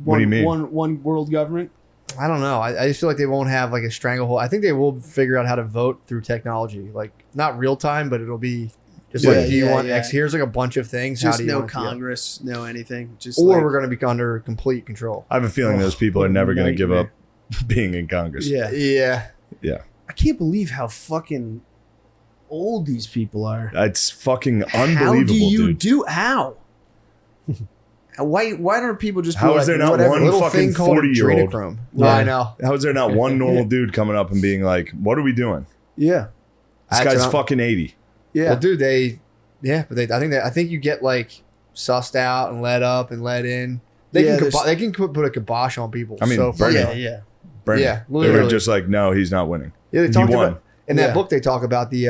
What do you mean? One world government. I don't know. I just feel like they won't have like a stranglehold. I think they will figure out how to vote through technology. Like not real time, but it'll be just Yeah, like, do you want yeah. X? Here's like a bunch of things. How Just do you no want it to go? Congress, no anything. Just Or like, we're going to be under complete control. I have a feeling those people are never going to give up being in Congress. yeah. Yeah. I can't believe how fucking old these people are. It's fucking unbelievable, How do you dude. do how? Why don't people just be How is like, there not whatever? one Little fucking thing called 40-year-old? adrenochrome. Yeah. I know. How is there not one normal dude coming up and being like, what are we doing? Yeah, This That's guy's what- fucking 80. yeah. Well, dude, I think you get like sussed out and let up and let in. They Yeah, can there's- they can put a kibosh on people. I mean, so Bernie- fast. yeah. Bernie. Yeah, They were literally. just like, no, he's not winning. Yeah, they He talked won. about in that Yeah. book. They talk about the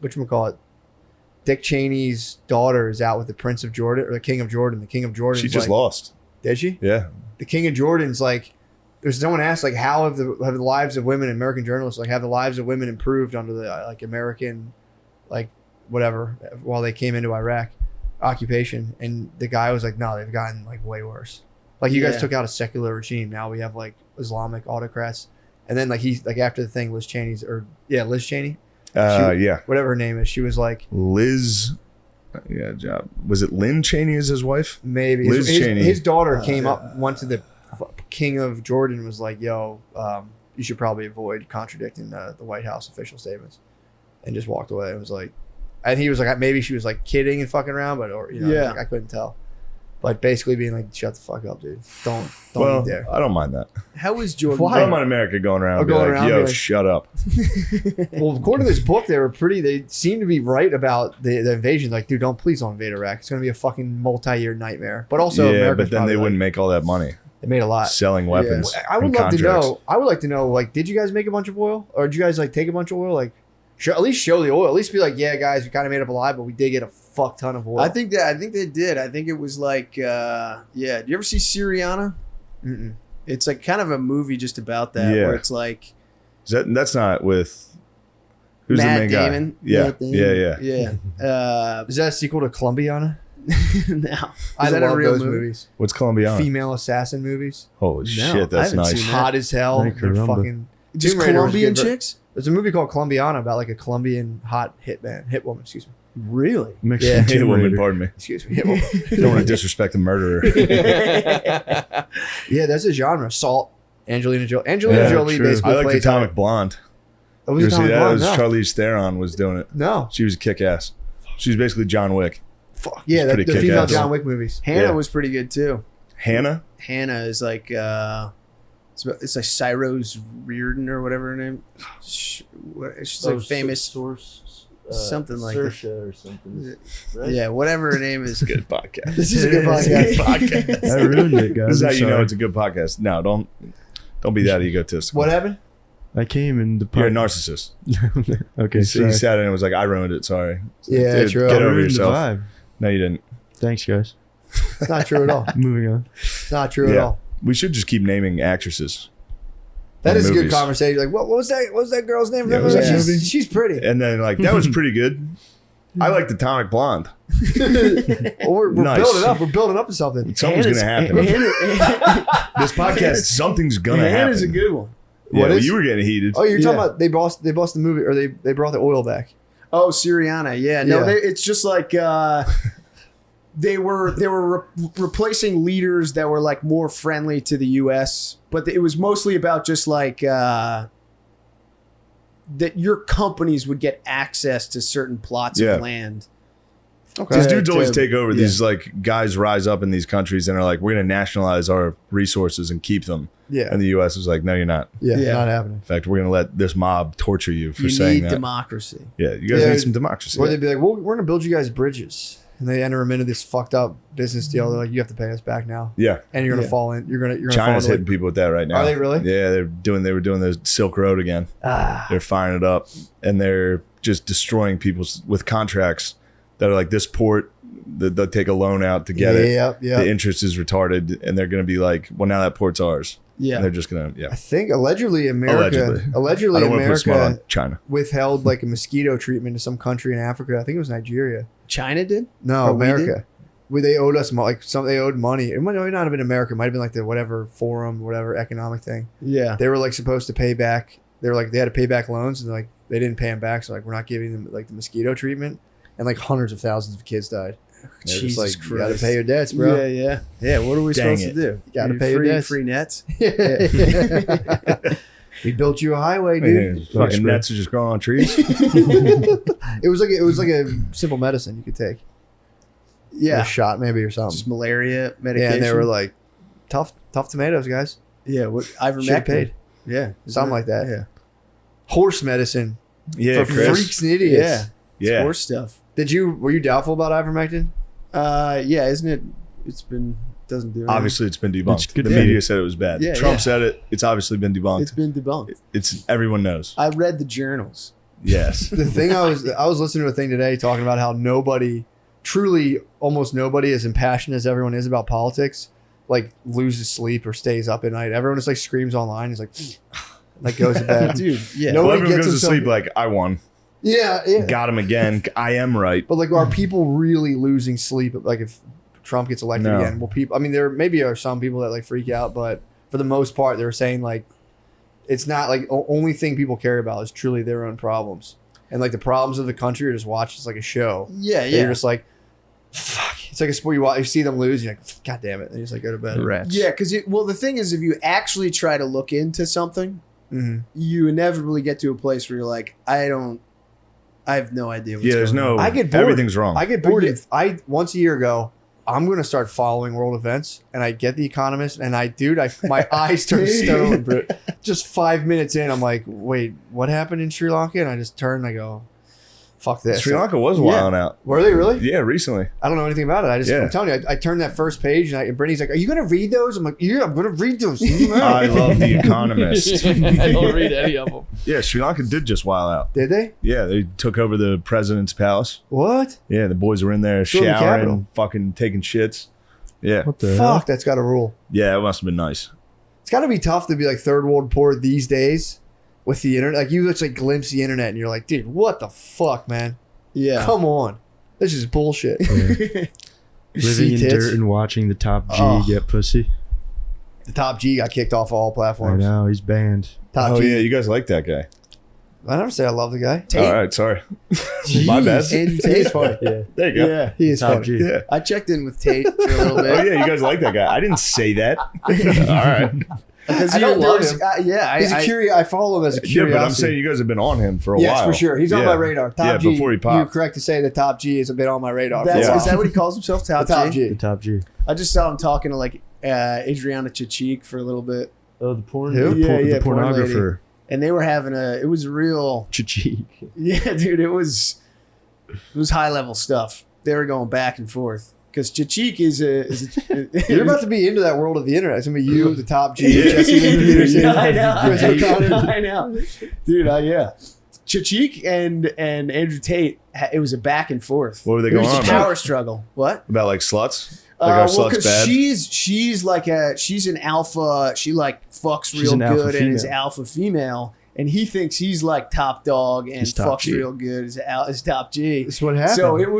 whatchamacallit, Dick Cheney's daughter is out with the Prince of Jordan or the King of Jordan. The King of Jordan. She just lost. Did she? Yeah. The King of Jordan's like. There's someone asked like how have the lives of women, American journalists, like have the lives of women improved under the like American, like whatever while they came into Iraq occupation, and the guy was like, no, they've gotten like way worse. Like you guys Yeah. took out a secular regime, now we have like Islamic autocrats, and then like he's like after the thing, Liz Cheney's Liz Cheney, Yeah. whatever her name is, she was like Liz. Yeah, job. Was it Lynn Cheney as his wife? maybe Liz Cheney. his daughter came up, went to the King of Jordan, was like, yo, you should probably avoid contradicting the White House official statements, and just walked away. It was like, and he was like, maybe she was like kidding and fucking around, but or Yeah. like, I couldn't tell. But basically being like, shut the fuck up, dude. Don't Well, eat there. I don't mind that. How is Jordan? Why? I don't mind America going around Oh, and be going like, around yo, be like- shut up. Well, according to this book, they seem to be right about the invasion. Like, dude, please don't invade Iraq. It's gonna be a fucking multi-year nightmare. But also, yeah, America's but then probably they like- wouldn't make all that money They made a lot. selling weapons. I would and love to contracts. know. I would like to know. Like, did you guys make a bunch of oil, or did you guys like take a bunch of oil? Like, at least show the oil. At least be like, yeah, guys, we kind of made up a lie, but we did get a fuck ton of oil. I think they did. I think it was like, yeah. Do you ever see Syriana? Mm-mm. It's like kind of a movie just about that, Yeah. where it's like That's not with who's Matt the main Damon. guy? Yeah, Matt Damon. yeah. Yeah. Is that a sequel to Columbiana? No. I Is that a love real those movie? movies. What's Colombiana? Female assassin movies. Holy No, shit, I that's haven't nice. seen that. Hot as hell. Ay, They're caramba. fucking. Just Tomb Raider was Colombian good, but- chicks? There's a movie called Columbiana about like a Colombian hot hit woman. Excuse me. Really? Mexican Yeah. Hey, Tomb woman, Raider. pardon me. Excuse me. Hit woman. Don't want to disrespect the murderer. Yeah, that's a genre. Salt. Angelina Jolie. Angelina Yeah, Jolie true. basically I like plays Atomic Blonde. That You was ever see Atomic that? It Blonde. was No. Charlize Theron was doing it. No. She was kick ass. She was basically John Wick. Fuck. Yeah, It's the pretty female kick-ass. John Wick movies. Hannah Yeah. was pretty good too. Hannah? Hannah is like it's like Cyrose Reardon or whatever her name. She's like famous. Something like that. Saoirse or something. Right? Yeah, whatever her name is. Good podcast. This is a good podcast. podcast. I ruined it, guys. This is how I'm you know sorry. it's a good podcast. No, don't be that egotistical. What happened? I came in the You're a narcissist. Okay, He sorry. sat in and was like, I ruined it. Sorry. Yeah, Dude, true. Get I over ruined the yourself. vibe. No, you didn't. Thanks, guys. It's not true at all. Moving on. It's not true at Yeah. all. We should just keep naming actresses. That in is a good movies. conversation. Like, what was that? What was that girl's name? Yeah, what was that she's, movie? she's pretty. And then like that was pretty good. I like the Tonic Blonde. Well, we're Nice. building up. We're building up to something. Something's gonna happen. This podcast, something's gonna happen. Hannah's a good one. Yeah, What well, is- you were getting heated. Oh, you're talking Yeah. about they bossed the movie, or they brought the oil back. Oh, Syriana. Yeah. No, Yeah. it's just like they were replacing leaders that were like more friendly to the U.S., but it was mostly about just like that your companies would get access to certain plots Yeah. of land. Okay. These dudes to- always take over. yeah. These like guys rise up in these countries and are like, we're gonna nationalize our resources and keep them. Yeah. And the U.S. was like, no, you're not. Yeah. Yeah. Not happening. In fact, we're gonna let this mob torture you for You saying need that. democracy. Yeah, you guys Yeah, need some democracy. Or they'd be like, well, we're gonna build you guys bridges, and they enter them into this fucked up business deal. They're like, you have to pay us back now, Yeah, and you're gonna Yeah. fall in. You're gonna China's fall hitting into people with that right now. Are they really? Yeah, they were doing the Silk Road again. They're firing it up, and they're just destroying people with contracts that are like this port. They'll take a loan out to get it. Yep. Yeah. The interest is retarded, and they're going to be like, well, now that port's ours. Yeah. And they're just going to, I think allegedly America, I don't want to put smart on America China. withheld like a mosquito treatment to some country in Africa. I think it was Nigeria. China did? No, Or we America. They owed us they owed money. It might not have been America. It might have been like the whatever forum, whatever economic thing. Yeah. They were like supposed to pay back. They were like they had to pay back loans, and like they didn't pay them back. So like we're not giving them like the mosquito treatment, and like hundreds of thousands of kids died. They're just Jesus like, you gotta Christ. pay your debts, bro. Yeah, yeah. Yeah, what are we Dang supposed to do? You gotta Need pay your free, debts. free nets? We built you a highway, dude. Yeah, fucking nets are just growing on trees. It was like a simple medicine you could take. Yeah. A shot maybe or something. Just malaria medication. Yeah, and they were like, tough tomatoes, guys. yeah, what Should have ivermectin. paid. Yeah. Something like that. Yeah. Horse medicine Yeah, for Chris. freaks and idiots. Yeah. It's Yeah. horse stuff. Were you doubtful about ivermectin? Yeah, isn't it? Doesn't do anything. Obviously, it's been It's debunked. good The for media you. said it was bad. Yeah, Trump yeah. said it. It's obviously been debunked. It's been debunked. It's everyone knows. I read the journals. Yes. The thing I was listening to a thing today talking about how almost nobody as impassioned as everyone is about politics, like loses sleep or stays up at night. Everyone just like screams online. He's like goes to bed. Dude, yeah. No- Well, Nobody everyone gets goes to himself- sleep like, I won. Yeah. Got him again. I am right. But like, are people really losing sleep? Like, if Trump gets elected No. again, will people? I mean, there maybe are some people that like freak out, but for the most part, they're saying like, it's not like only thing people care about is truly their own problems, and like the problems of the country are just watched as like a show. Yeah, That yeah. You're just like, fuck. It's like a sport. You see them lose, you're like, God damn it. And you just like go to bed. Rats. Yeah, because the thing is, if you actually try to look into something, Mm-hmm. you inevitably get to a place where you're like, I have no idea what's Yeah, there's going no. on. I get bored. Everything's wrong. I get bored. I once a year ago, I'm gonna start following world events, and I get The Economist, and my eyes turn stone. Bro. Just 5 minutes in, I'm like, wait, what happened in Sri Lanka? And I just turn and I go, fuck this. Sri Lanka was wilding out. Were they really? Yeah, recently. I don't know anything about it. Yeah. I'm telling you, I turned that first page, and Brittany's like, "Are you gonna read those?" I'm like, "Yeah, I'm gonna read those." I love The Economist. I don't read any of them. Yeah, Sri Lanka did just wild out. Did they? Yeah, they took over the president's palace. What? Yeah, the boys were in there Still in the showering, Capitol. fucking taking shits. Yeah. What the Fuck, hell? that's got to rule. Yeah, it must have been nice. It's got to be tough to be like third world poor these days with the internet. Like you just like glimpse the internet, and you're like, "Dude, what the fuck, man? Yeah. Come on, this is bullshit." You Living see in tits? dirt and watching the top G Oh. get pussy. The top G got kicked off all I platforms. know, he's banned. Top Oh G. yeah, you guys like that guy. I never say I love the guy. All right, sorry. My bad. Andrew Tate's funny. Yeah. There you go. Yeah. He is Top funny. G. Yeah. I checked in with Tate for a little Oh bit. yeah, you guys like that guy. I didn't say that. All right. Because I don't love him. Yeah, He's a I follow him as a Yeah, curiosity. but I'm saying you guys have been on him for a yes, while. for sure. He's on Yeah. my radar. Top Yeah, G. before he You're popped. correct to say that Top G has been on my radar. That's, for a Is while. that what he calls himself? The Top, Top G? G. The top G. I just saw him talking to like Adriana Chachik for a little bit, Oh, the porn. Who? The, Yeah, the porn lady. pornographer. and they were having it was a real. Chichi. Yeah, dude, it was It was high level stuff. They were going back and forth because Chachik is a You're about to be into that world of the internet. It's gonna be you, the top G, Jesse Lee Peterson, Chris O'Connor. I know, dude. Yeah, Chachik and Andrew Tate. It was a back and forth. What were they It going was on a power about? struggle. What? About like sluts? Like our Well, sluts because bad? she's an alpha. She like fucks She's real an alpha good and is female. alpha female, and he thinks he's like top dog and He's top fucks G. real good as top G. That's what happened. So it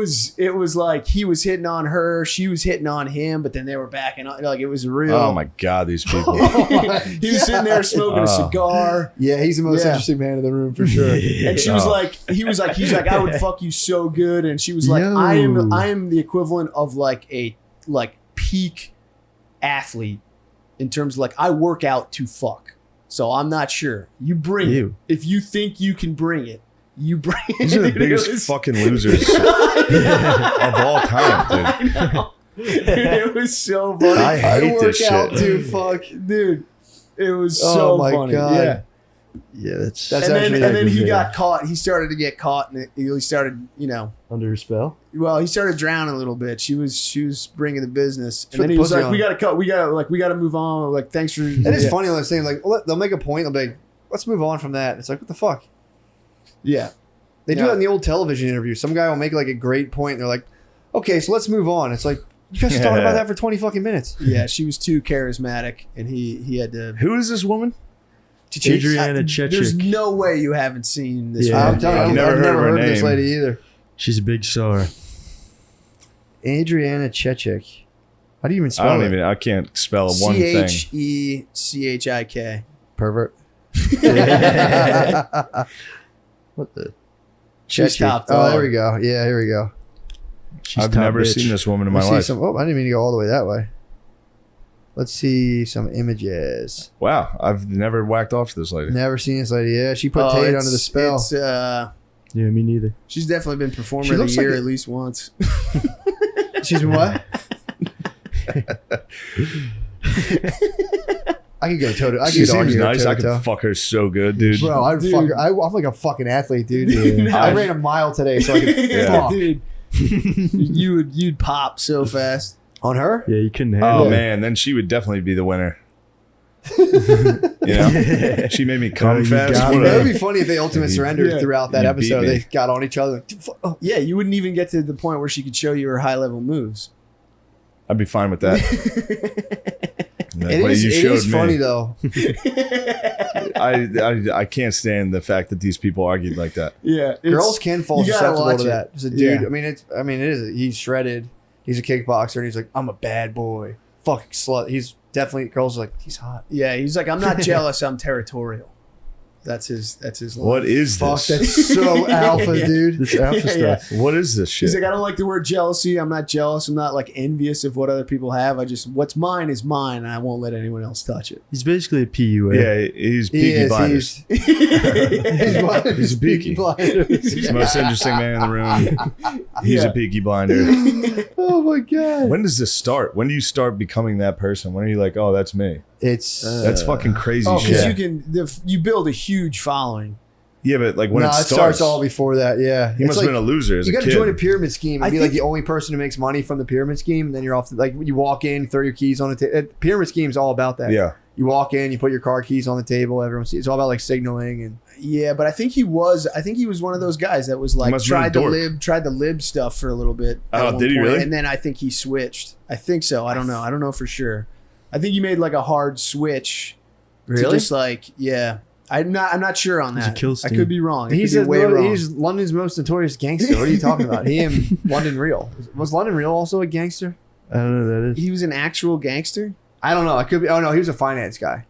was like he was hitting on her, she was hitting on him, but then they were backing on. Like it was real. Oh my God, these people. He was sitting there smoking a cigar. yeah, he's the most Yeah. interesting man in the room for sure. And she was like, he's like, I would fuck you so good. And she was like, Yo. I am the equivalent of like a peak athlete in terms of like I work out to fuck. So I'm not sure. You bring Ew. it. If you think you can bring it, you bring it. These are the Dude, biggest it was- fucking losers of all time, dude. I know. Dude, it was so funny. I hate work this out shit. to fuck. Dude, it was Oh so my funny. God. Yeah. Yeah, that's That's and then, actually and then he aggravating. got caught. He started to get caught, and he started, under a spell. well, he started drowning a little bit. She was bringing the business, and Put then the he was pussy like, on. "We gotta cut. We gotta move on. Like, thanks for." It is yeah. funny when they're saying like they'll make a point. They'll be like, let's move on from that. It's like what the fuck. Yeah, They do Yeah. that in the old television interview. Some guy will make like a great point. And they're like, okay, so let's move on. It's like you guys talked about that for 20 fucking minutes. yeah. She was too charismatic, and he had to. Who is this woman? Adriana There's Chechik. no way you haven't seen this. Yeah. I'm woman. telling you, I've I've never never heard of heard her of this name. lady either. She's a big star. Adriana Chechik. How do you even I spell don't it? even. I can't spell one thing. CHECHIK. Pervert. What the? She's Chechik. top Oh, dog. there we go. Yeah, here we go. She's I've top never bitch. seen this woman in my Let's see life. some. Oh, I didn't mean to go all the way that way. Let's see some images. Wow, I've never whacked off to this lady. Never seen this lady. Yeah, she put Oh, Tate it's- under the spell. It's, Yeah, me neither. she's definitely been performer She of the looks like year a- at least once. She's been what? I could go toe to. I She could seems argue nice. I toe. could fuck her so good, dude. Bro, I'd Dude. fuck her. I'm like a fucking athlete, dude. Dude, I no. ran a mile today, so I could Yeah. fuck. Dude, you'd pop so fast. On her? Yeah, you couldn't handle Oh it. man, then she would definitely be the winner. You know, she made me come Oh, you fast. got What me. That would a- be funny if they ultimate surrendered Yeah. throughout that You beat episode. me. They got on each other. Oh, Yeah, you wouldn't even get to the point where she could show you her high level moves. I'd be fine with that. Like, It well, is, you it showed is me. funny though. I can't stand the fact that these people argued like that. Yeah, Girls can fall you gotta susceptible watch to it. that. There's a dude. Yeah. I mean, it is. He's shredded. He's a kickboxer, and he's like, I'm a bad boy. Fucking slut. He's definitely. Girls are like, he's hot. Yeah, he's like, I'm not jealous, I'm territorial. That's his line. What is Fuck, this? that's so alpha, Yeah. dude. This alpha Yeah. stuff. What is this He's shit? like, I don't like the word jealousy. I'm not jealous. I'm not like envious of what other people have. I just, what's mine is mine, and I won't let anyone else touch it. He's basically a PUA. Yeah, he's He Peaky is. Blinders. He's one of He's a peaky. blinders. He's the most interesting man in the room. He's Yeah. a Peaky Blinder. Oh my god. When does this start? When do you start becoming that person? When are you like, oh, that's me? It's That's fucking crazy Oh, because shit. you build a huge following. Yeah, but like when no, it it starts all before that. Yeah, he it's must have been a loser as you a got to kid. join a pyramid scheme and I be like think- the only person who makes money from the pyramid scheme. And then you're off. Like you walk in, throw your keys on the table. Pyramid scheme's all about that. Yeah. You walk in, you put your car keys on the table. Everyone sees. It's all about like signaling and. Yeah, but I think he was one of those guys that was like must have been a tried the lib stuff for a little bit. at Oh, one did he point, really? And then I think he switched. I think so. I don't know for sure. I think he made like a hard switch. To just like, yeah. I'm not sure on He's a that. kill I steam. could be wrong. It He's could be way wrong. he's London's most notorious gangster. What are you talking about? He and London Real. Was London Real also a gangster? I don't know who that is. He was an actual gangster. I don't know. I could be. Oh no, he was a finance guy.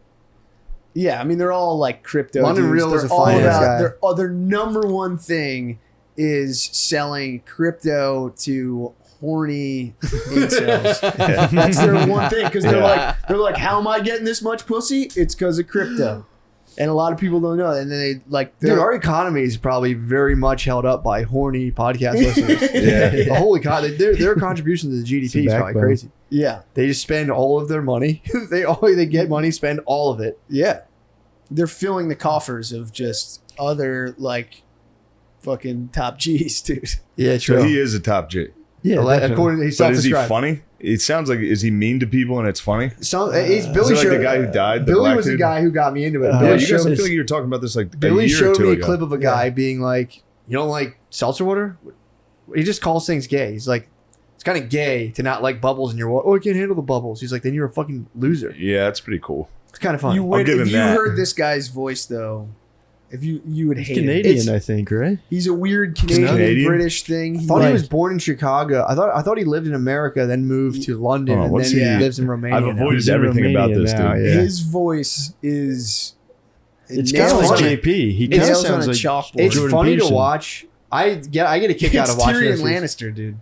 Yeah, I mean they're all like crypto. London dudes. Real was They're a all finance about- guy. Their number one thing is selling crypto to horny incels. That's their one thing because they're like, how am I getting this much pussy? It's because of crypto, and a lot of people don't know. And then they like, Dude, they're- our economy is probably very much held up by horny podcast listeners. Yeah. The whole economy, their contribution to the GDP is probably backbone. crazy. yeah, They just spend all of their money. they get money, spend all of it. yeah, they're filling the coffers of just other like fucking top G's, dude. Yeah, So true. he is a top G. Yeah, According to he's But is he self-described. funny? It sounds like, is he mean to people and it's funny? So he's Is Billy it like showed, the guy who died? The Billy black was the dude? guy who got me into it. Yeah, Yeah, Billy you guys, I showed, feel like you were talking about this like Billy a year or showed two me a ago. clip of a guy being like, "You don't like seltzer water?" He just calls things gay. He's like, "It's kind of gay to not like bubbles in your water." Oh, I can't handle the bubbles. He's like, "Then you're a fucking loser." Yeah, that's pretty cool. It's kind of fun. You would give if him you that. heard this guy's voice though. If you would He's hate him. Canadian, It's- I think, right? He's a weird Canadian, Canadian? British thing. I thought he was born in Chicago. I thought he lived in America, then moved to London, Oh, and what's then he- lives in Romania. I've now. avoided He's in everything about Romania this now, dude. yeah. His voice is. It's it kind of nails like on- JP. He it kind of nails on sounds a like chalkboard. It's Jordan funny Peterson. to watch. I get a kick out It's of watching Tyrion this. Lannister, dude.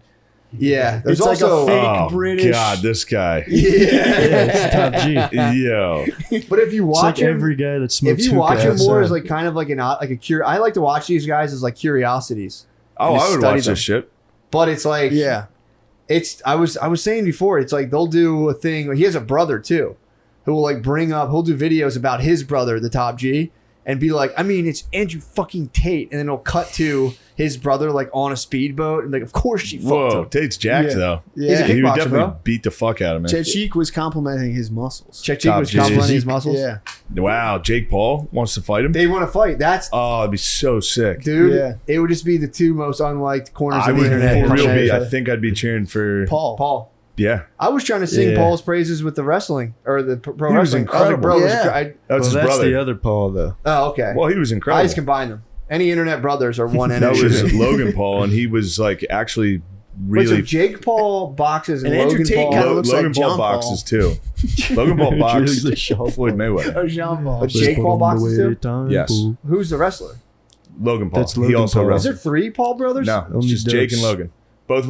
Yeah, there's It's like also a fake Oh, British. God, this guy. yeah. Yeah, it's top G. Yo. But if you It's watch like him, every guy that smokes if you watch him hookah more as outside. like kind of like I like to watch these guys as like curiosities. Oh, Just I would study watch them. this shit. But it's like Yeah. it's I was saying before, it's like they'll do a thing. He has a brother too, who will like he'll do videos about his brother, the top G, and be like, I mean, it's Andrew fucking Tate, and then he'll cut to his brother like on a speedboat, and like, of course she fucked Whoa, him. Tate's jacked Yeah. though. Yeah. He's a He would kickboxer, definitely bro. beat the fuck out of him. Chechik was complimenting his muscles. Check Top was G. complimenting his muscles. Yeah. Wow, Jake Paul wants to fight him? They want to fight. That's Oh, it'd be so sick. dude. Yeah. It would just be the two most unliked corners I of the would internet. for coming real at each be. I other. think I'd be cheering for. Paul. Yeah, I was trying to sing Yeah. Paul's praises with the wrestling or the pro He was wrestling. I was like, incredible. bro, Yeah. I, that's well, his that's brother. the other Paul, though. oh, okay. Well, he was I incredible. just combine them. Any internet brothers are one That energy. was Logan Paul, and he was like actually Wait, so really. Jake Paul boxes and, And Andrew Logan Tate Paul. kinda looks Logan like Paul John Paul. boxes too. Logan Paul boxed Looks like Sean Floyd Mayweather. Oh, Jean Paul. But Jake Paul boxes too? Yes. Who's the wrestler? Logan Paul. That's He Logan also Paul. Is there wrestled. 3 Paul brothers? No, Only it's just Jake Dukes. and Logan. Both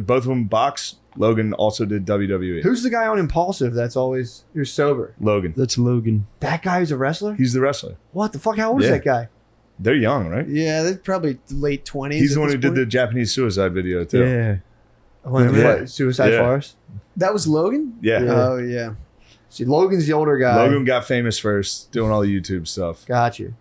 of them box. Logan also did WWE. Who's the guy on Impulsive that's always who's sober? Logan? That's Logan. That guy who's a wrestler? He's the wrestler. What the fuck? How old is Yeah. that guy? They're young, right? Yeah, they're probably late 20s. He's at the one this who did the point. Japanese suicide video too. Yeah. When the Yeah. fight- Suicide Yeah. Forest? That was Logan? Yeah. Oh, yeah. See, Logan's the older guy. Logan got famous first, doing all the YouTube stuff. Got you.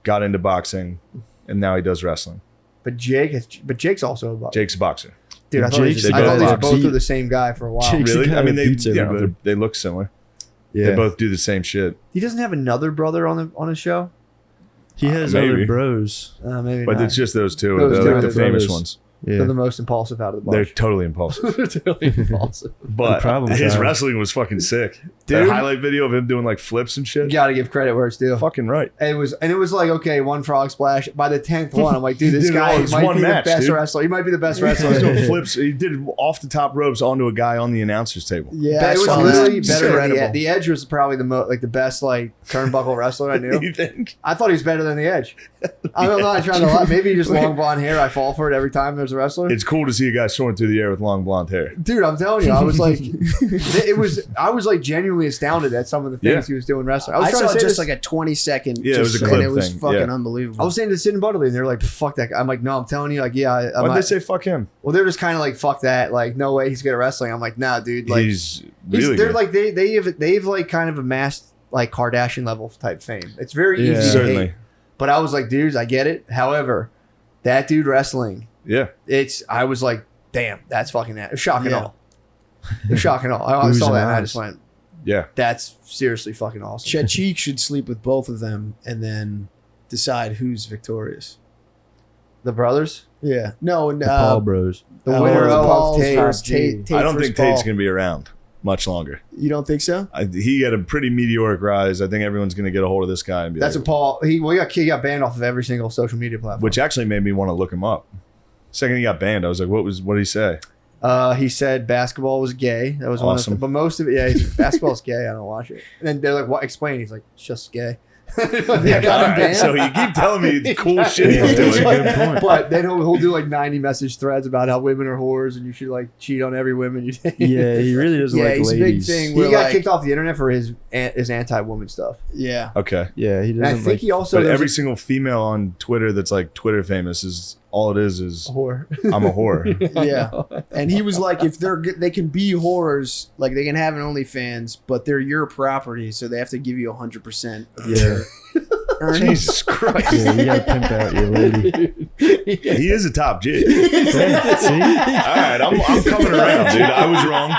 Got into boxing, and now he does wrestling. But Jake's also a boxer. Jake's a boxer. Dude, I thought, Jake's the I thought guy these that both were beat- the same guy for a while. Jake's the Really? guy I mean, that they beats everybody. they look similar. Yeah. They both do the same shit, He doesn't have another brother on his show? He has Maybe. other bros. Maybe but not. it's just those two. Those They're two like are the the famous brothers. ones. Yeah. They're the most impulsive out of the They're bunch. totally impulsive. They're totally impulsive. But problem his child. wrestling was fucking sick. Dude. That highlight video of him doing like flips and You shit. gotta give credit where it's due. Fucking right. And it was like, okay, one frog splash. By the 10th one, I'm like, dude, this Dude, guy it's might one be match, the best dude. wrestler. He might be the best He was wrestler. doing flips. He did off the top ropes onto a guy on the announcer's table. Yeah, It was saw literally that. better than Incredible. the Edge was probably the best like turnbuckle wrestler I knew. You think? I thought he was better than the Edge. I'm not trying to lie. Maybe just long blonde hair. I fall for it every time there's a wrestler. It's cool to see a guy soaring through the air with long blonde hair. Dude, I'm telling you, I was like, I was like genuinely astounded at some of the things Yeah. he was doing wrestling. I trying saw to say just this- like a 20-second. Yeah, it was a and clip it was thing, fucking yeah. unbelievable. I was saying to Sid and Butterly, and they're like, "Fuck that guy." I'm like, "No, I'm telling you, like, yeah." I'm Why'd not- they say fuck him? well, they're just kind of like, "Fuck that." Like, no way he's good at wrestling. I'm like, "Nah, dude." Like, He's really they're good. like they've like kind of amassed like Kardashian level type fame. It's very Yeah. easy to Certainly. hate. But I was like, dudes, I get it. However, that dude wrestling, Yeah. I was like, damn, that's fucking it was shocking Yeah. all. It was shocking all. I Who's saw in that and I eyes? just went, Yeah. that's seriously fucking awesome. Chechik should sleep with both of them and then decide who's victorious. The brothers, Yeah. No, and The Paul bros. the Oh, winner of Paul's Tate. versus Tate I don't versus think Tate's Paul. going to be around much longer. You don't think so? He had a pretty meteoric rise. I think everyone's going to get a hold of this guy and be That's like, what Paul. He got banned off of every single social media platform. which actually made me want to look him up. Second he got banned, I was like, what did he say? He said basketball was gay. That was Awesome. one of the, but most of it, yeah, basketball's gay. I don't watch it. And then they're like, "What? Explain." He's like, "It's just gay." They got him All right, banned. so you keep telling me the cool shit Yeah, he's that's a doing. good point. But then he'll do like 90 message threads about how women are whores and you should like cheat on every woman you date. Yeah, he really doesn't Yeah, like he's a big ladies. thing. He We're got like- kicked off the internet for his anti-woman stuff. Yeah. Okay. Yeah, he And I doesn't think like. he also But there's every single female on Twitter that's like Twitter famous is all it is a whore. I'm a whore. Yeah. And he was like, if they can be horrors, like they can have an OnlyFans, but they're your property, so they have to give you 100% of Yeah. their Jesus Christ. Yeah, you gotta pimp out your lady. He is a top G. See? All right, I'm coming around, dude. I was wrong.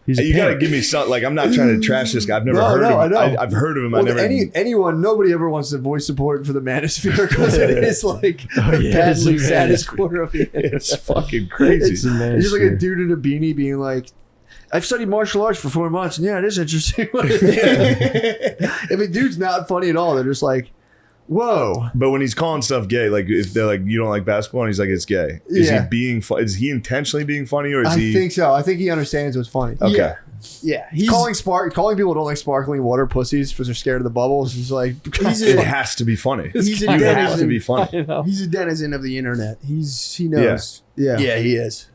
He's a You got to pimp. give me something. Like, I'm not trying to trash this guy. I've never heard I of him. know. I've heard of him. Well, I never. anyone, nobody ever wants to voice support for the manosphere because it is like Oh, the yeah, badly it's the saddest manosphere. corner of the It's fucking crazy. It's a man. It's just like a dude in a beanie being like, I've studied martial arts for 4 months, and yeah, it is interesting. If a dude's not funny at all, they're just like, whoa. But when he's calling stuff gay, like if they're like, you don't like basketball, and he's like, it's gay. Is Yeah. he being? Is he intentionally being funny, or is I he? think so. I think he understands what's funny. Okay. Yeah, he's Calling people who don't like sparkling water pussies because they're scared of the bubbles is like, It has to be funny. He's a You have denizen. to be funny. He's a denizen of the internet. He knows. Yeah, yeah, he is.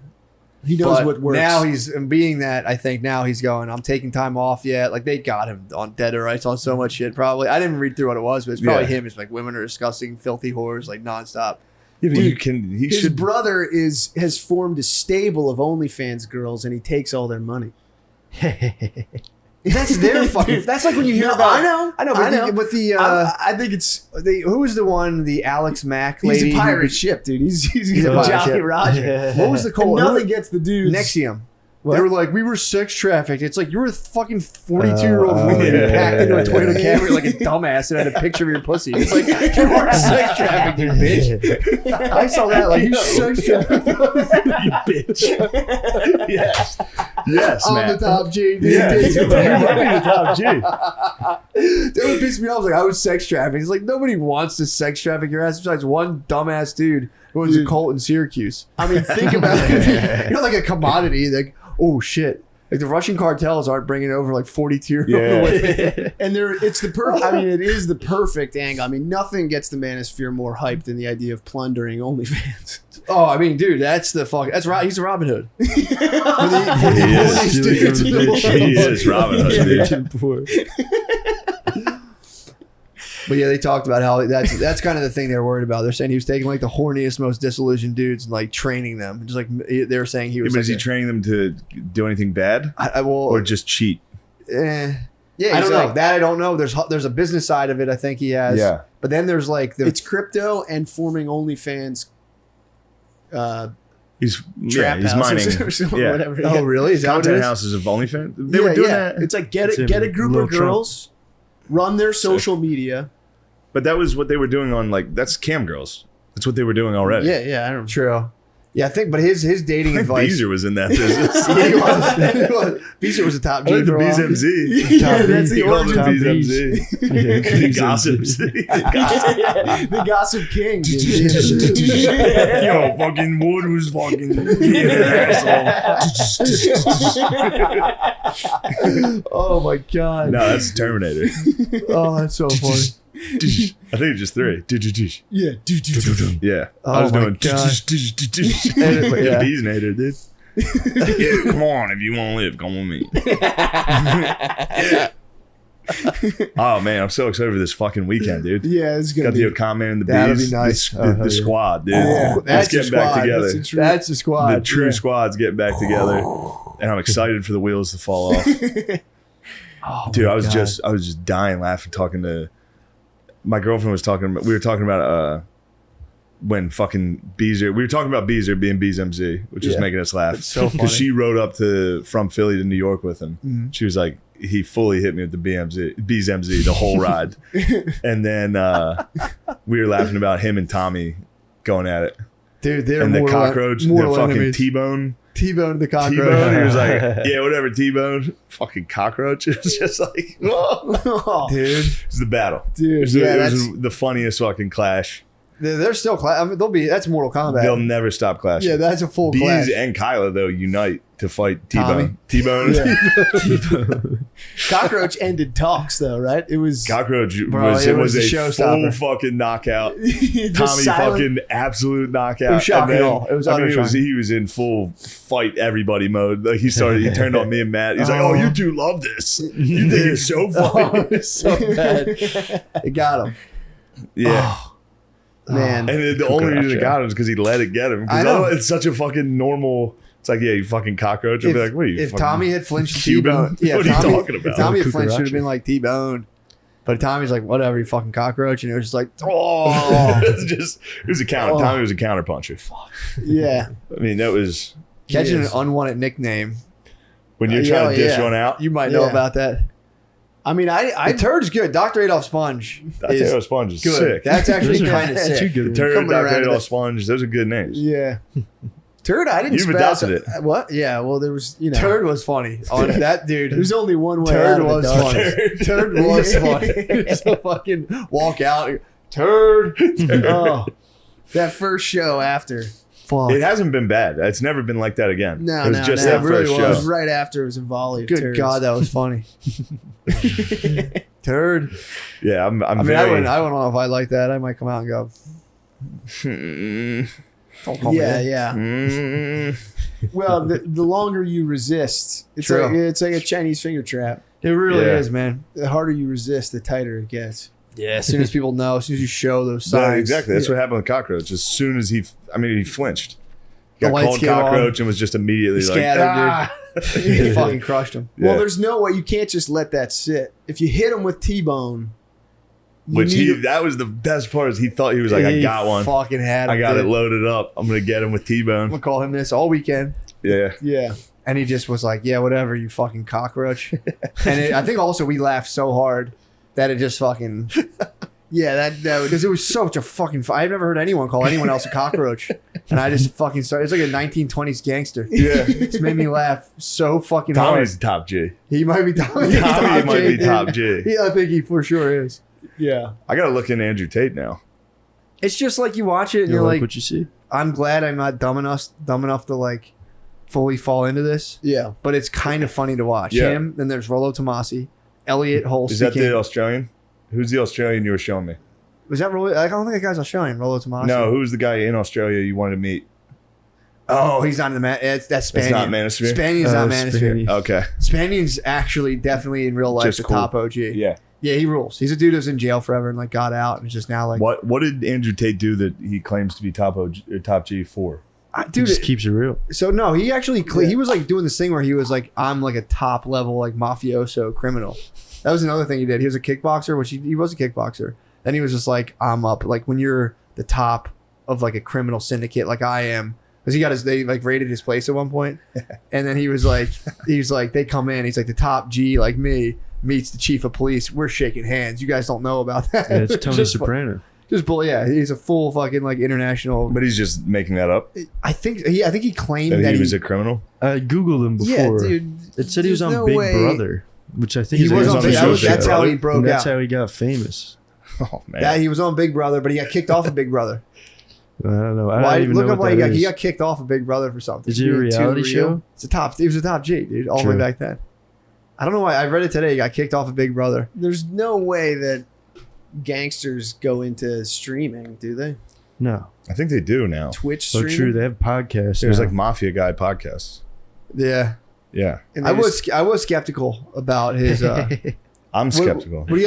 he knows But what works. now he's being that. I think now he's going. I'm taking time off yet. Like they got him on dead or rights on so much shit. Probably I didn't read through what it was, but it's probably Yeah. him. It's like women are disgusting, filthy whores, like nonstop. Yeah, but Dude, you can. He his should. brother has formed a stable of OnlyFans girls, and he takes all their money. That's their fucking. That's like when you hear No, about. I know. I know. But the I think it's who was the one? The Alex Mack he's lady. a who- pirate ship, dude. He's a a pirate Jolly ship. Roger. What was the And call? nothing gets the dudes. Nexium. What? They were like, we were sex trafficked. It's like you were a fucking 42-year-old woman yeah, packed into a yeah, Toyota yeah. Camry like a dumbass and had a picture of your pussy. It's like you were sex trafficked, you bitch. I saw that like you sex trafficked You bitch. Yes. Yes, on man. the top G. Dude. Yeah, you might be the top G. That would piss me off. Like I was sex trafficked. It's like nobody wants to sex traffic your ass besides one dumbass dude who owns a Dude. cult in Syracuse. I mean, think about it. You're like a commodity. Like, oh shit. Like the Russian cartels aren't bringing over like 42-year-old Yeah. women. And it's the perfect. I mean, it is the perfect angle. I mean, nothing gets the manosphere more hyped than the idea of plundering OnlyFans. Oh, I mean, dude, that's the fuck. That's right. He's a Robin Hood. For He the is. poorest dudes in the world. He is Robin Hood, dude. But yeah, they talked about how that's kind of the thing they were worried about. They're saying he was taking like the horniest, most disillusioned dudes and like training them. Just like they were saying he Yeah, was. but Like is he training them to do anything bad well, or just cheat? yeah, I don't like, know. that. I don't know. There's a business side of it. I think he has. Yeah. But then there's like It's crypto and forming OnlyFans. He's Trap he's houses mining. or something, Yeah. whatever. oh really? Is that what it Content is? houses of OnlyFans. They were doing that. It's like get It's a him, group Lil of Trump. girls, run their social media. But that was what they were doing on like that's cam girls. That's what they were doing already. Yeah, I don't. True. Yeah, I think. But his dating I think advice. Beezer was in that business. Yeah, he was. Beezer was a top G I went to for a while. BZMZ. Yeah, that's the He called origin. it BZMZ. He gossips. The gossip king. dude. Yo, fucking Wood was fucking being an asshole. Oh my god. No, that's Terminator. Oh, that's so funny. I think it's just three. Yeah, Yeah. Oh I was my doing God. yeah. Yeah. Beeznator, dude. Yeah, come on, if you want to live, come with me. Yeah. Oh man, I'm so excited for this fucking weekend, dude. Yeah, it's gonna Got be. the Okame and the That'll bees. be nice. The, Oh, hell the yeah. squad, dude. Yeah. Let's That's get the back squad. together. That's the squad. The true Yeah. squad's getting back together, and I'm excited for the wheels to fall off. Oh, Dude, my I was God. just dying laughing talking to my girlfriend was talking about we were talking about when fucking Beezer we were talking about Beezer being BZMZ, which was Yeah. making us laugh. It's so funny. Because she rode up from Philly to New York with him. Mhm. She was like, he fully hit me with the BZMZ the whole ride. And then we were laughing about him and Tommy going at it. Dude, they're And the mortal, cockroach, the mortal fucking enemies. T-Bone. T-Bone the cockroach. T-Bone, he was like, yeah, whatever, T-Bone. Fucking cockroach. It was just like, whoa. Oh, Dude, It was the battle. dude. It was the funniest fucking clash. they're still I mean, that's Mortal Kombat. They'll never stop clashing. Yeah, that's a full Bees clash. and Kyla, though, unite to fight Tommy? T-Bone. Yeah. Cockroach ended talks though, right? It was Cockroach Bro, was, it it was was the a showstopper. full fucking knockout. the Tommy silent- fucking absolute knockout. It was shocking And then, all. It was I mean, utter shocking. he was in full fight everybody mode. Like he turned on me and Matt. He's like, "Oh, you two love this. You think it's so funny." Oh, it's so bad. It got him. Yeah. Man. And the only reason it got him is because he let it get him. I Because know. it's such a fucking normal. It's like, yeah, you fucking cockroach. I'd be like, what are you? If fucking Tommy had flinched Cuban? T-Bone, yeah, What are you Tommy, talking about? If Tommy had flinched, should have Cucaracha. been like T-Bone. But Tommy's like, whatever, you fucking cockroach. And it was just like, oh. It was a counter. Oh. Tommy was a counter puncher. Yeah. I mean, that was Catching Yes. an unwanted nickname. when you're Yeah, trying to dish yeah. one out. You might know Yeah. about that. I mean, The turd's good. Dr. Adolph Sponge I is tell you, Sponge is good. sick. That's actually Those are kind of two sick. good The ones. Turd, coming Dr. around to Adolph the- Sponge, those are good names. Yeah. Turd, I didn't You've spaz- adopted it. What? Yeah, well, there was, Turd was funny. On that dude. There's only one way Turd out of was the funny. darkness. Turd was funny. Just a fucking walk out. Turd. Oh, that first show after. Fuck. It hasn't been bad. It's never been like that again. No, it was no, just no. that It really first It was show. right after. It was a volley of Good turds. God, that was funny. Turd. Yeah, I'm I mean, very. I don't know if I like that. I might come out and go, don't call me Yeah, that. yeah. Mm. Well, the longer you resist, True. it's like a Chinese finger trap. It really Yeah. is, man. The harder you resist, the tighter it gets. Yeah, as soon as people know, as soon as you show those Yeah, signs. exactly. That's what happened with Cockroach. As soon as he flinched. The Got lights called came on. Cockroach and was just immediately like, Scattered, ah! He fucking crushed him. Well, Yeah. there's no way you can't just let that sit. If you hit him with T-bone, you Which need that was the best part is he thought he was like, I He got one. Fucking had him. I got dude. it loaded up. I'm going to get him with I'm T-Bone. gonna call him this all weekend. Yeah. yeah. And he just was like, yeah, whatever, you fucking cockroach. And I think also we laughed so hard that it just fucking, Yeah, that because it was such a fucking, I've never heard anyone call anyone else a cockroach. And I just fucking started, it's like a 1920s gangster. Yeah. It just made me laugh so fucking Tommy's hard. top G. He might be Tommy. Tommy might be top G. Yeah, I think he for sure is. yeah. I got to look into Andrew Tate now. It's just like you watch it and You you're like like, what you see? I'm glad I'm not dumb enough to like fully fall into this. Yeah. But it's kind of funny to watch. Yeah. Him, then there's Rollo Tomasi, Elliot Holst. Is that the Australian? Who's the Australian you were showing me? Was that Rollo? I don't think that guy's Australian. Rollo Tomasi. No, who's the guy in Australia you wanted to meet? Oh, he's not in the man. That's Spaniard. It's not Manosphere? Spaniard's not Manosphere. Spaniard. Okay. Spaniard's actually definitely in real life Just the cool. top OG. Yeah. Yeah, he rules. He's a dude who's in jail forever and like got out and is just now like, What did Andrew Tate do that he claims to be top G for? He dude. just keeps it real. So no, he actually he was like doing this thing where he was like, I'm like a top level like mafioso criminal. That was another thing he did. He was a kickboxer, which he was a kickboxer. Then he was just like, I'm up. Like when you're the top of like a criminal syndicate, like I am, because they like raided his place at one point, and then he was like, they come in. He's like the top G, like me, meets the chief of police. We're shaking hands. You guys don't know about that. Yeah, it's Tony Just Soprano. Just bull. Yeah, he's a full fucking like international. But he's just making that up. I think he claimed That that he was a criminal. I googled him Yeah, before. dude. It said he was There's on no Big way- Brother, which I think he is was on on the Big show, Brother. That's how he broke and that's out. how he got famous. Oh man. Yeah, he was on Big Brother, but he got kicked off of Big Brother. I don't know. I Why? don't even Look know up what why that he is. got kicked off of Big Brother for something. Is it a Being too reality real. show? He was a top G, dude, all the way True. back then. I don't know why. I read it today. He got kicked off of Big Brother. There's no way that gangsters go into streaming, do they? No. I think they do now. Twitch So streaming. true. They have podcasts. There's now. like Mafia Guy podcasts. Yeah, Yeah. And I they just- was skeptical about his. I'm skeptical. What do you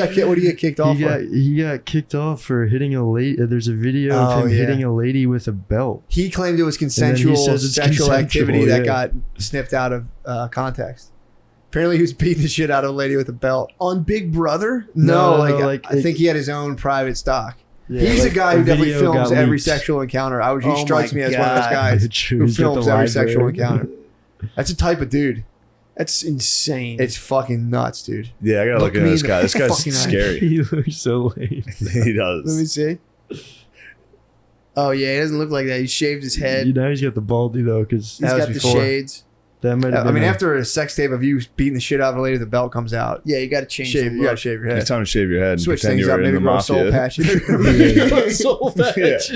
get kicked off for? he got kicked off for hitting a lady. There's a video Oh, of him yeah. hitting a lady with a belt. He claimed it was then he consensual says it's sexual consensual, activity that yeah. got snipped out of context. Apparently, he was beating the shit out of a lady with a belt. on Big Brother. No, No, like I think he had his own private stock. Yeah, He's like, a guy who definitely video films got every leaked. sexual encounter. He Oh strikes my me as one of those God. guys True, who he's got the films every sexual library. encounter. That's a type of dude. That's insane. It's fucking nuts, dude. Yeah, I gotta look Look into me this in guy. the This guy's fucking eye. scary. He looks so lame. He Let me does. see. Oh yeah, he doesn't look like that. He shaved his head. You know he's got the baldy though, because He's That was got the before. shades. that might have I been. mean, a- after a sex tape of you beating the shit out of a lady with a belt comes out, Yeah, you got to change. you the gotta look. shave your It's head. time to shave your head and Switch pretend things you up, were in maybe the grow a soul mafia. patch. Soul patch.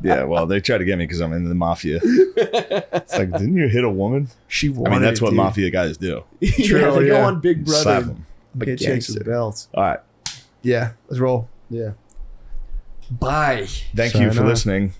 Yeah, well, they try to get me because I'm in the mafia. It's like, didn't you hit a woman? She I wanted mean, that's it, what dude. mafia guys do. Yeah, they go on Big Slap Brother. them. Get chicks with belts. All right. Yeah, let's roll. Yeah. Bye. Thank you for Sayonara. listening.